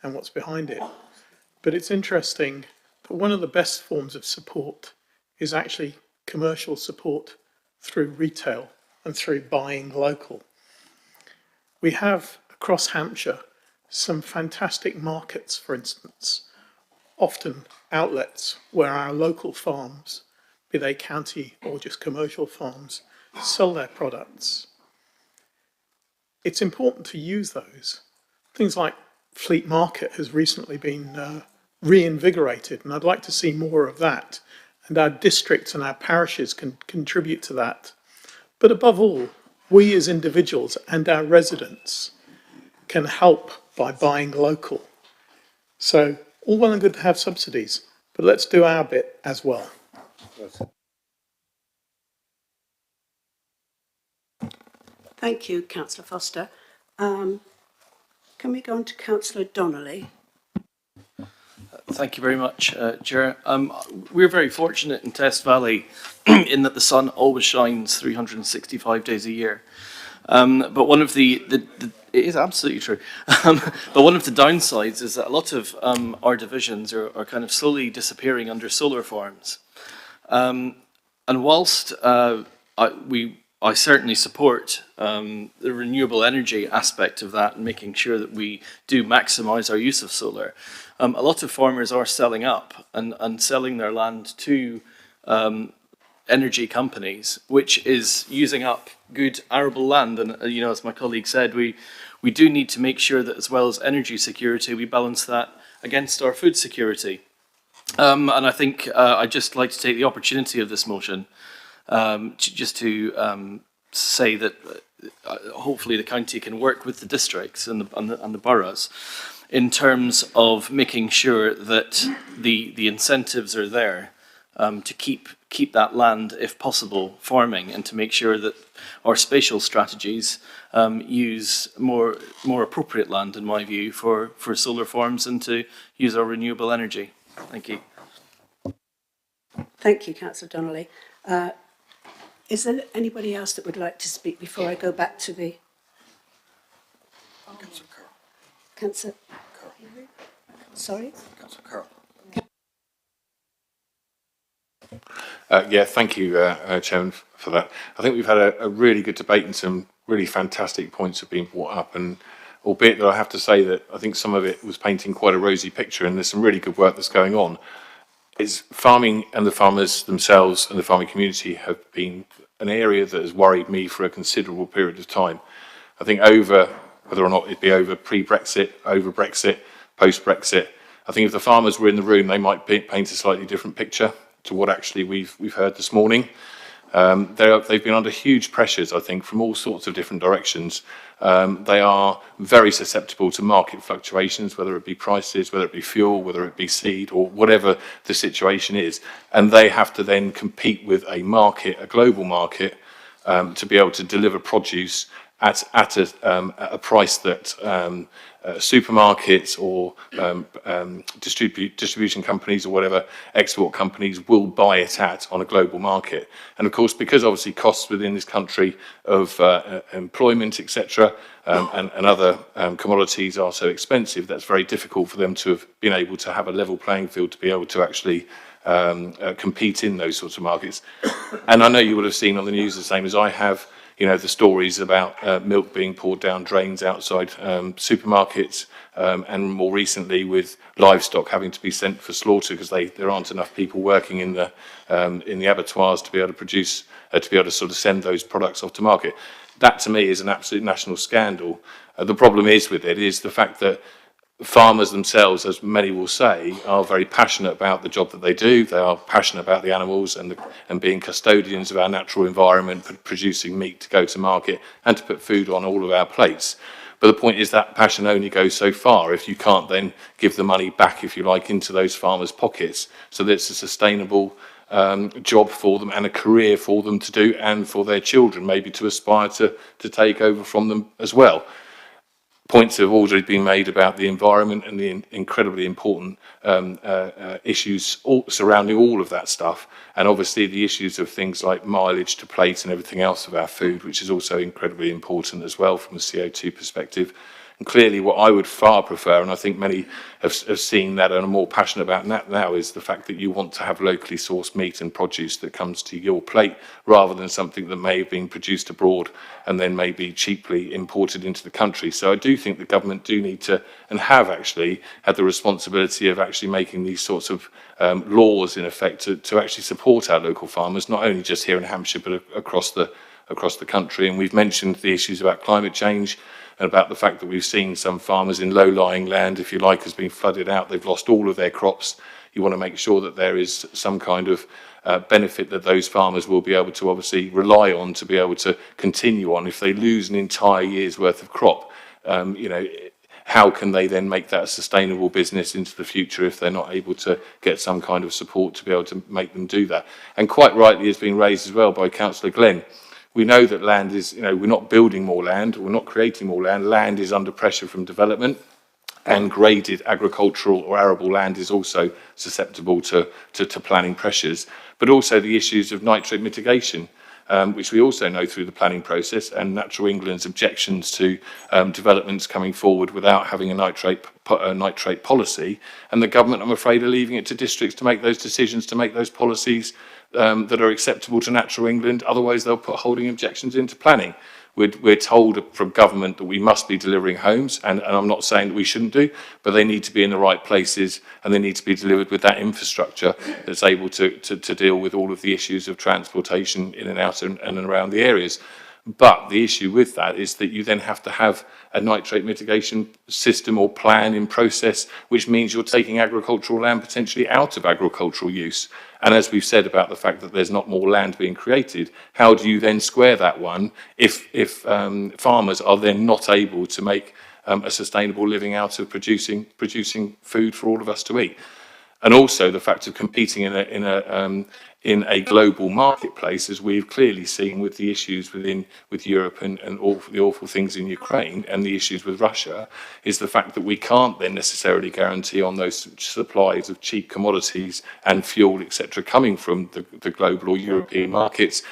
and what's behind it. But it's interesting that one of the best forms of support is actually commercial support through retail and through buying local. We have across Hampshire some fantastic markets, for instance, often outlets where our local farms, be they county or just commercial farms, sell their products. It's important to use those. Things like Fleet Market has recently been reinvigorated, and I'd like to see more of that. And our districts and our parishes can contribute to that. But above all, we as individuals and our residents can help by buying local. So all well and good to have subsidies, but let's do our bit as well. Thank you, Councillor Foster. Can we go on to Councillor Donnelly? Thank you very much, Chair. We're very fortunate in Test Valley in that the sun always shines 365 days a year. But one of it is absolutely true. But one of the downsides is that a lot of our divisions are kind of slowly disappearing under solar farms. And whilst I certainly support the renewable energy aspect of that and making sure that we do maximise our use of solar, a lot of farmers are selling up and selling their land to energy companies, which is using up good arable land. And as my colleague said, we do need to make sure that as well as energy security, we balance that against our food security. And I think I'd just like to take the opportunity of this motion to say that hopefully the county can work with the districts and the boroughs in terms of making sure that the incentives are there to keep that land, if possible, farming, and to make sure that our spatial strategies use more appropriate land, in my view, for solar farms and to use our renewable energy. Thank you. Thank you, Councillor Donnelly. Is there anybody else that would like to speak before I go back to the... Councillor Carroll. Sorry? Councillor Carroll. Yeah, thank you, Chairman, for that. I think we've had a really good debate and some really fantastic points have been brought up, and albeit that I have to say that I think some of it was painting quite a rosy picture and there's some really good work that's going on. It's farming and the farmers themselves and the farming community have been an area that has worried me for a considerable period of time. I think over, whether or not it'd be over pre-Brexit, over Brexit, post-Brexit, I think if the farmers were in the room, they might paint a slightly different picture to what actually we've heard this morning. They've been under huge pressures, I think, from all sorts of different directions. They are very susceptible to market fluctuations, whether it be prices, whether it be fuel, whether it be seed, or whatever the situation is. And they have to then compete with a market, a global market, to be able to deliver produce at a price that supermarkets or distribution companies or whatever export companies will buy it at on a global market. And of course, because obviously costs within this country of employment, etc., and other commodities are so expensive, that's very difficult for them to have been able to have a level playing field to be able to actually compete in those sorts of markets. And I know you would have seen on the news the same as I have, you know, the stories about milk being poured down drains outside supermarkets, and more recently with livestock having to be sent for slaughter because there aren't enough people working in the abattoirs to be able to produce, to be able to sort of send those products off to market. That to me is an absolute national scandal. The problem is with it is the fact that farmers themselves, as many will say, are very passionate about the job that they do. They are passionate about the animals and being custodians of our natural environment, producing meat to go to market and to put food on all of our plates. But the point is that passion only goes so far if you can't then give the money back, if you like, into those farmers' pockets, so that it's a sustainable job for them and a career for them to do, and for their children maybe to aspire to take over from them as well. Points have already been made about the environment and the incredibly important issues surrounding all of that stuff, and obviously the issues of things like mileage to plate and everything else of our food, which is also incredibly important as well from a CO2 perspective. And clearly what I would far prefer, and I think many have seen that and are more passionate about that now, is the fact that you want to have locally sourced meat and produce that comes to your plate, rather than something that may have been produced abroad and then may be cheaply imported into the country. So I do think the government do need to, and have actually had the responsibility of actually making these sorts of laws in effect to actually support our local farmers, not only just here in Hampshire but across the country. And we've mentioned the issues about climate change, and about the fact that we've seen some farmers in low-lying land, if you like, has been flooded out. They've lost all of their crops. You want to make sure that there is some kind of benefit that those farmers will be able to obviously rely on to be able to continue on. If they lose an entire year's worth of crop, you know, how can they then make that a sustainable business into the future if they're not able to get some kind of support to be able to make them do that? And quite rightly has been raised as well by Councillor Glenn. We know that land is, you know, we're not building more land, we're not creating more land. Land is under pressure from development, and graded agricultural or arable land is also susceptible to planning pressures. But also the issues of nitrate mitigation, which we also know through the planning process, and Natural England's objections to developments coming forward without having a nitrate policy. And the government, I'm afraid, are leaving it to districts to make those decisions, to make those policies that are acceptable to Natural England. Otherwise they'll put holding objections into planning. We're told from government that we must be delivering homes, and I'm not saying that we shouldn't do, but they need to be in the right places, and they need to be delivered with that infrastructure that's able to deal with all of the issues of transportation in and out and around the areas. But the issue with that is that you then have to have a nitrate mitigation system or plan in process, which means you're taking agricultural land potentially out of agricultural use. And as we've said about the fact that there's not more land being created, how do you then square that one if farmers are then not able to make a sustainable living out of producing food for all of us to eat? And also the fact of competing in in a global marketplace, as we've clearly seen with the issues with Europe and all the awful things in Ukraine and the issues with Russia, is the fact that we can't then necessarily guarantee on those supplies of cheap commodities and fuel, etc., coming from the global or European markets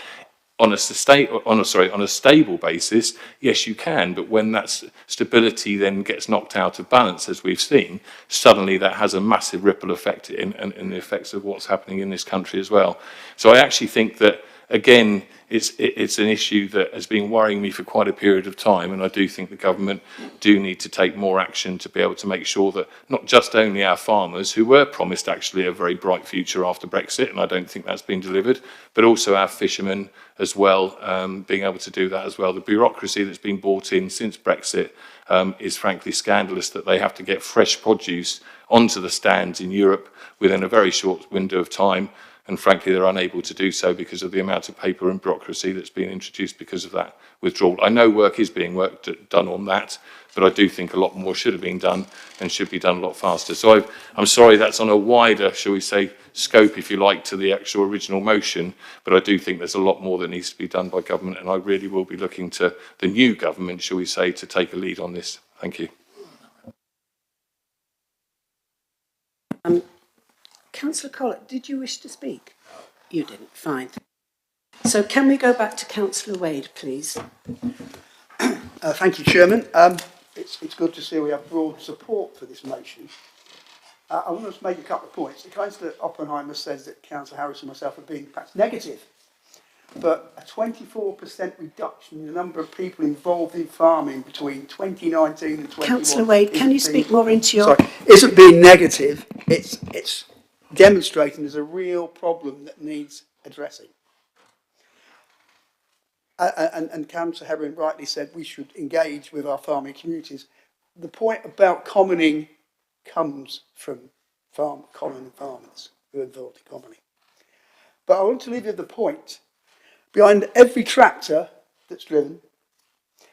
on a stable basis. Yes, you can, but when that stability then gets knocked out of balance, as we've seen, suddenly that has a massive ripple effect in the effects of what's happening in this country as well. So I actually think that, again, it's an issue that has been worrying me for quite a period of time, and I do think the government do need to take more action to be able to make sure that not just only our farmers, who were promised actually a very bright future after Brexit, and I don't think that's been delivered, but also our fishermen as well, being able to do that as well. The bureaucracy that's been brought in since Brexit is frankly scandalous, that they have to get fresh produce onto the stands in Europe within a very short window of time, and frankly they're unable to do so because of the amount of paper and bureaucracy that's been introduced because of that withdrawal. I know work is being done on that, but I do think a lot more should have been done and should be done a lot faster. So I'm sorry that's on a wider, shall we say, scope, if you like, to the actual original motion, but I do think there's a lot more that needs to be done by government, and I really will be looking to the new government, shall we say, to take a lead on this. Thank you. Councillor Collett, did you wish to speak? You didn't, fine. So can we go back to Councillor Wade, please? Thank you, Chairman. It's good to see we have broad support for this motion. I want to make a couple of points. Councillor Oppenheimer says that Councillor Harris and myself are being perhaps negative, but a 24% reduction in the number of people involved in farming between 2019 and 2021. Councillor Wade, can you speak more into your... Sorry, isn't being negative, it's demonstrating there's a real problem that needs addressing. And Councillor Herring rightly said we should engage with our farming communities. The point about commoning comes from common farmers who are involved in commoning. But I want to leave you the point. Behind every tractor that's driven,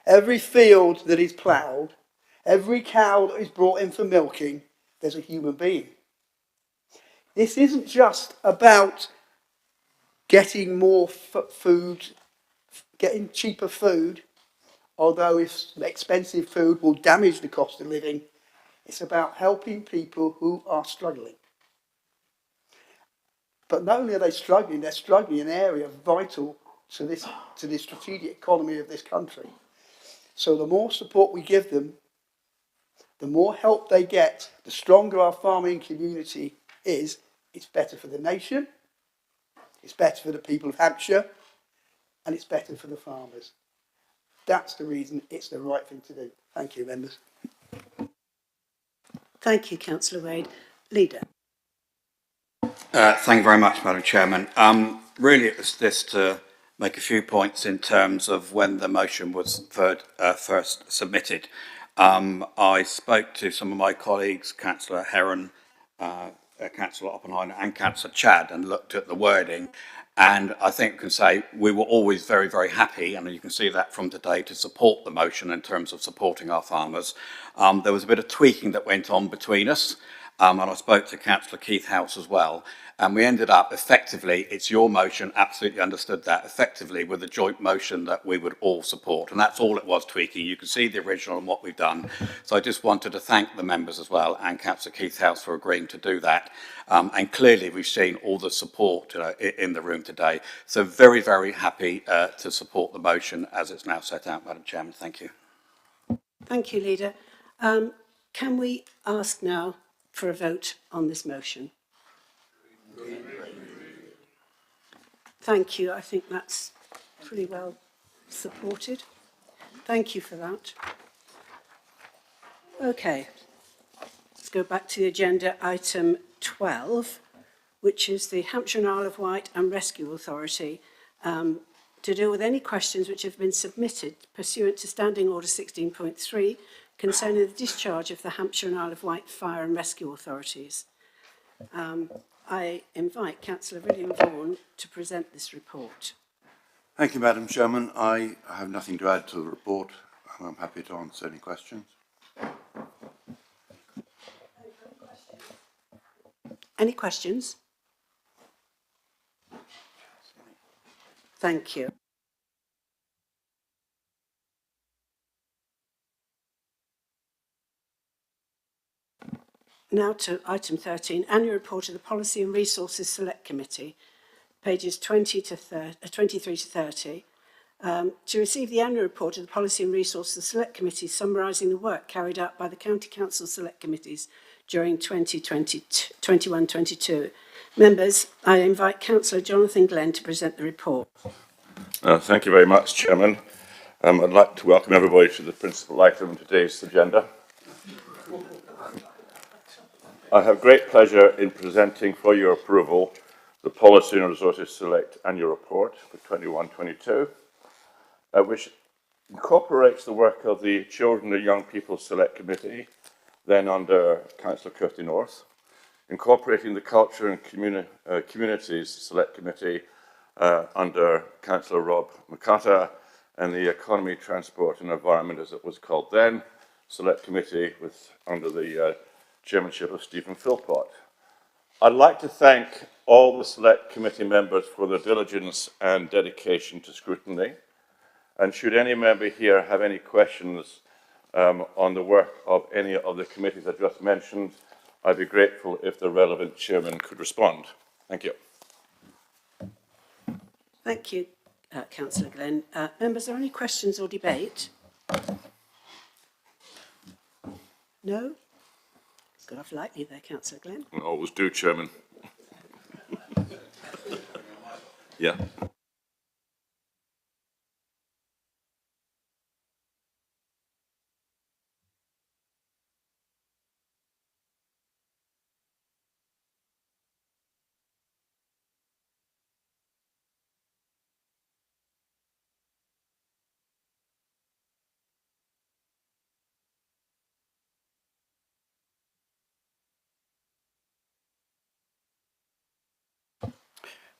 every field that is ploughed, every cow that is brought in for milking, there's a human being. This isn't just about getting more food, getting cheaper food, although if expensive food will damage the cost of living. It's about helping people who are struggling. But not only are they struggling, they're struggling in an area vital to the strategic economy of this country. So the more support we give them, the more help they get, the stronger our farming community is. It's better for the nation, it's better for the people of Hampshire, and it's better for the farmers. That's the reason it's the right thing to do. Thank you, members. Thank you, Councillor Wade. Leader. Thank you very much, Madam Chairman. Really, it was just to make a few points in terms of when the motion was first submitted. I spoke to some of my colleagues, Councillor Herron, Councillor Oppenheimer and Councillor Chad, and looked at the wording, and I think we can say we were always very, very happy, and you can see that from today, to support the motion in terms of supporting our farmers. There was a bit of tweaking that went on between us, and I spoke to Councillor Keith House as well, and we ended up effectively, it's your motion, absolutely understood that, effectively with a joint motion that we would all support, and that's all it was, tweaking. You can see the original and what we've done. So I just wanted to thank the members as well, and Councillor Keith House for agreeing to do that. And clearly we've seen all the support in the room today. So very, very happy to support the motion as it's now set out, Madam Chairman. Thank you. Thank you, Leader. Can we ask now for a vote on this motion? Thank you. I think that's pretty well supported. Thank you for that. Okay, let's go back to the agenda, item 12, which is the Hampshire and Isle of Wight and Rescue Authority, to deal with any questions which have been submitted pursuant to Standing Order 16.3 concerning the discharge of the Hampshire and Isle of Wight Fire and Rescue Authorities. I invite Councillor William Vaughan to present this report. Thank you, Madam Chairman. I have nothing to add to the report, and I'm happy to answer any questions. Any questions? Thank you. Now to item 13, Annual Report of the Policy and Resources Select Committee, pages 23 to 30. To receive the annual report of the Policy and Resources Select Committee summarising the work carried out by the County Council Select Committees during 2021-22. Members, I invite Councillor Jonathan Glenn to present the report. Thank you very much, Chairman. I'd like to welcome everybody to the principal item on today's agenda. I have great pleasure in presenting for your approval the Policy and Resources Select Annual Report for 21-22, which incorporates the work of the Children and Young People Select Committee, then under Councillor Kirsty North, incorporating the Culture and Communities Select Committee under Councillor Rob McCarter, and the Economy, Transport and Environment, as it was called then, Select Committee under the chairmanship of Stephen Philpott. I'd like to thank all the Select Committee members for their diligence and dedication to scrutiny. And should any member here have any questions on the work of any of the committees I just mentioned, I'd be grateful if the relevant chairman could respond. Thank you. Thank you, Councillor Glenn. Members, are there any questions or debate? No? Got off lightly there, Councillor Glenn. I always do, Chairman. Yeah.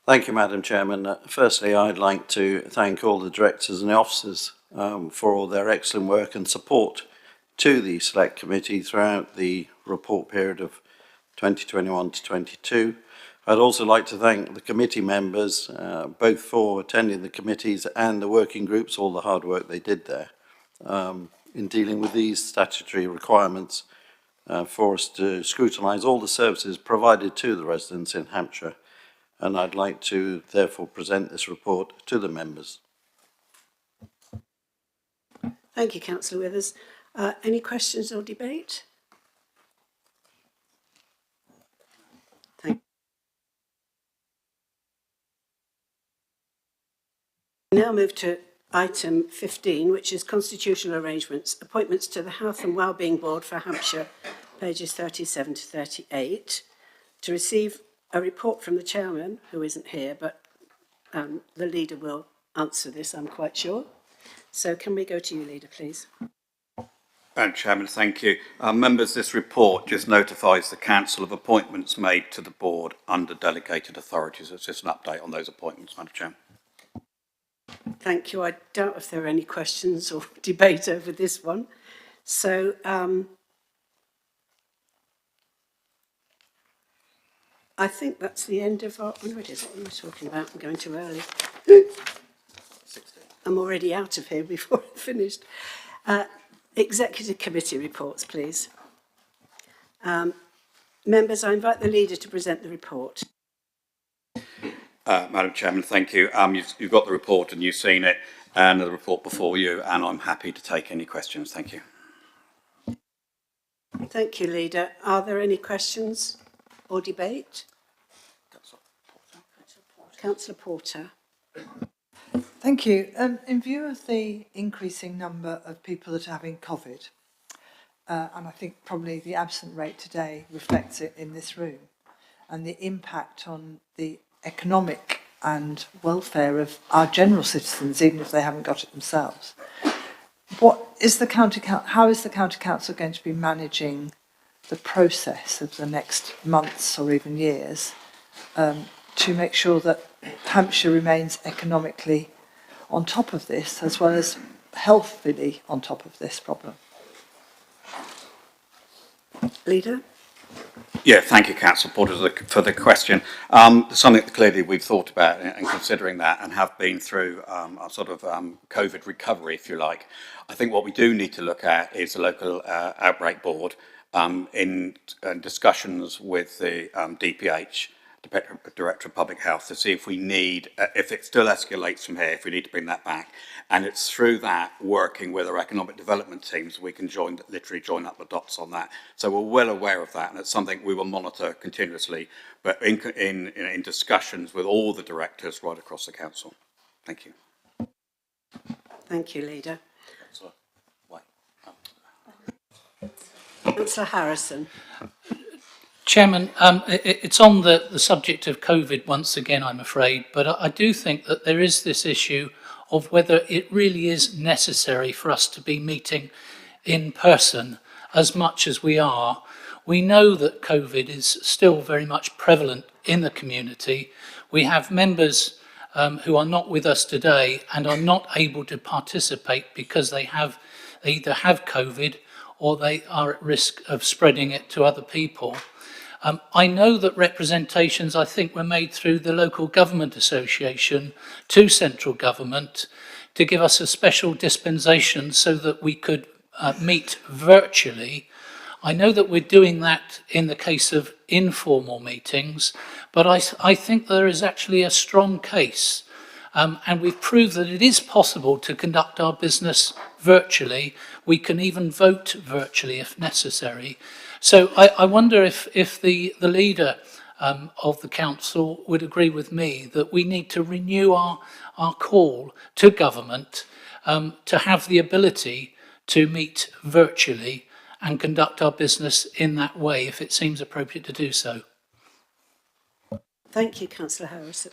Thank you, Madam Chairman. Firstly, I'd like to thank all the directors and the officers for all their excellent work and support to the Select Committee throughout the report period of 2021 to 22. I'd also like to thank the committee members, both for attending the committees and the working groups, all the hard work they did there in dealing with these statutory requirements for us to scrutinise all the services provided to the residents in Hampshire. And I'd like to therefore present this report to the members. Thank you, Councillor Withers. Any questions or debate? Thank you. Now move to item 15, which is constitutional arrangements, appointments to the Health and Wellbeing Board for Hampshire, pages 37 to 38. To receive a report from the chairman, who isn't here, but the leader will answer this, I'm quite sure. So can we go to you, leader, please? Chairman, thank you. Members, this report just notifies the council of appointments made to the board under delegated authorities. It's just an update on those appointments, Madam Chairman. Thank you. I doubt if there are any questions or debate over this one. So I think that's the end of our... Oh, no, it isn't. What am I talking about? I'm going too early. 16. I'm already out of here before I finished. Executive committee reports, please. Members, I invite the leader to present the report. Madam Chairman, thank you. You've got the report and you've seen it, and the report before you, and I'm happy to take any questions. Thank you. Thank you, leader. Are there any questions or debate? Councillor Porter. Thank you. In view of the increasing number of people that are having COVID, and I think probably the absent rate today reflects it in this room, and the impact on the economic and welfare of our general citizens, even if they haven't got it themselves, how is the County Council going to be managing the process of the next months or even years to make sure that Hampshire remains economically on top of this, as well as healthily on top of this problem? Leader? Yeah, thank you, Councillor Porter, for the question. Something that clearly we've thought about and considering that and have been through a sort of COVID recovery, if you like. I think what we do need to look at is the local outbreak board in discussions with the DPH, Director of Public Health, to see if we need, if it still escalates from here, if we need to bring that back. And it's through that, working with our economic development teams, we can literally join up the dots on that. So we're well aware of that, and it's something we will monitor continuously, but in discussions with all the directors right across the council. Thank you. Thank you, Leader. Councillor Harrison. Chairman, it's on the subject of COVID once again, I'm afraid, but I do think that there is this issue of whether it really is necessary for us to be meeting in person as much as we are. We know that COVID is still very much prevalent in the community. We have members who are not with us today and are not able to participate because they either have COVID or they are at risk of spreading it to other people. I know that representations, I think, were made through the Local Government Association to central government to give us a special dispensation so that we could meet virtually. I know that we're doing that in the case of informal meetings, but I think there is actually a strong case, and we've proved that it is possible to conduct our business virtually. We can even vote virtually if necessary. So I wonder if the leader of the council would agree with me that we need to renew our call to government to have the ability to meet virtually and conduct our business in that way if it seems appropriate to do so. Thank you, Councillor Harrison.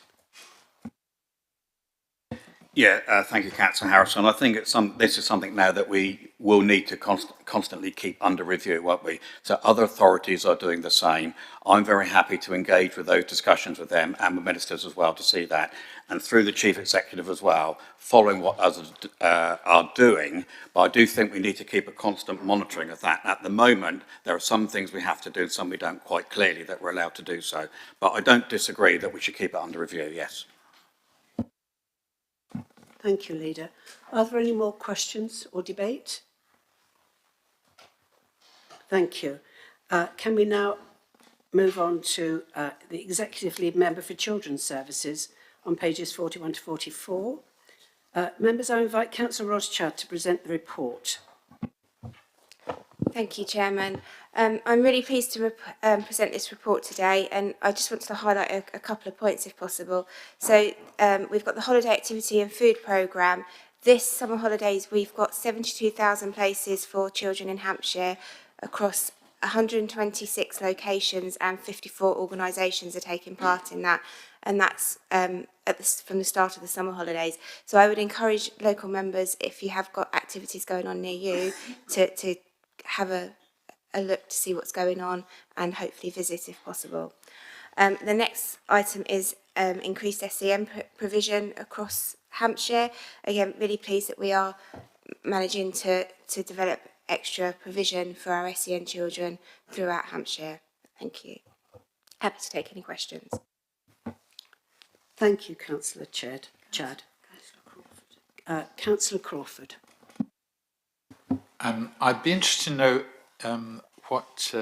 Yeah, thank you, Councillor Harrison. I think this is something now that we will need to constantly keep under review, won't we? So other authorities are doing the same. I'm very happy to engage with those discussions with them and with ministers as well to see that. And through the Chief Executive as well, following what others are doing. But I do think we need to keep a constant monitoring of that. At the moment, there are some things we have to do, some we don't quite clearly that we're allowed to do so. But I don't disagree that we should keep it under review, yes. Thank you, Leader. Are there any more questions or debate? Thank you. Can we now move on to the Executive Lead Member for Children's Services on pages 41 to 44? Members, I invite Councillor Rothschild to present the report. Thank you, Chairman. I'm really pleased to present this report today, and I just want to highlight a couple of points if possible. So we've got the Holiday Activity and Food Programme. This summer holidays, we've got 72,000 places for children in Hampshire across 126 locations, and 54 organisations are taking part in that, and that's from the start of the summer holidays. So I would encourage local members, if you have got activities going on near you, to have a look to see what's going on and hopefully visit if possible. The next item is increased SEM provision across Hampshire. Again, really pleased that we are managing to develop extra provision for our SEN children throughout Hampshire. Thank you. Happy to take any questions. Thank you, Councillor Chad. Councillor Crawford. I'd be interested to know what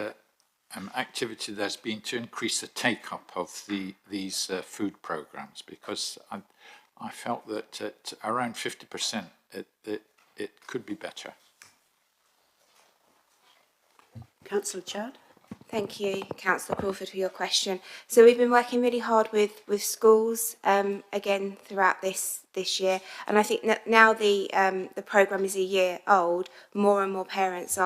activity there's been to increase the take-up of these food programmes, because I felt that at around 50% it could be better. Councillor Chad. Thank you, Councillor Crawford, for your question. So we've been working really hard with schools again throughout this year, and I think that now the programme is a year old, more and more parents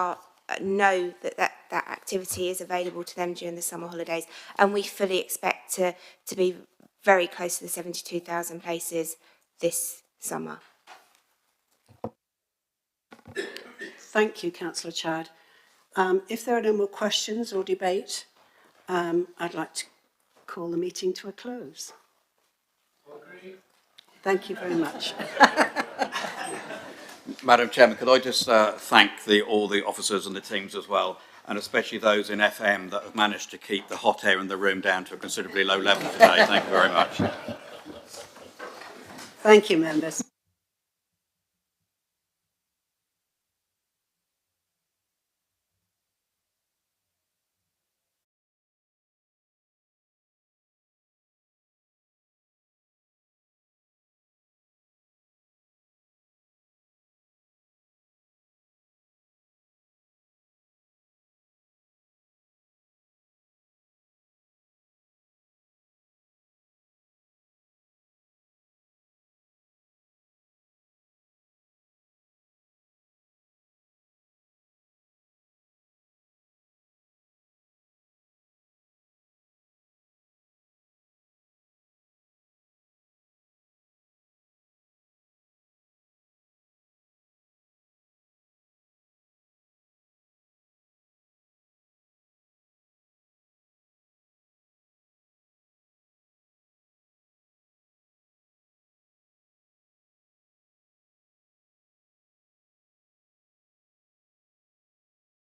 know that activity is available to them during the summer holidays, and we fully expect to be very close to the 72,000 places this summer. Thank you, Councillor Chad. If there are no more questions or debate, I'd like to call the meeting to a close. Thank you very much. Madam Chairman, could I just thank all the officers and the teams as well. and especially those in FM that have managed to keep the hot air in the room down to a considerably low level today. Thank you very much. Thank you, members.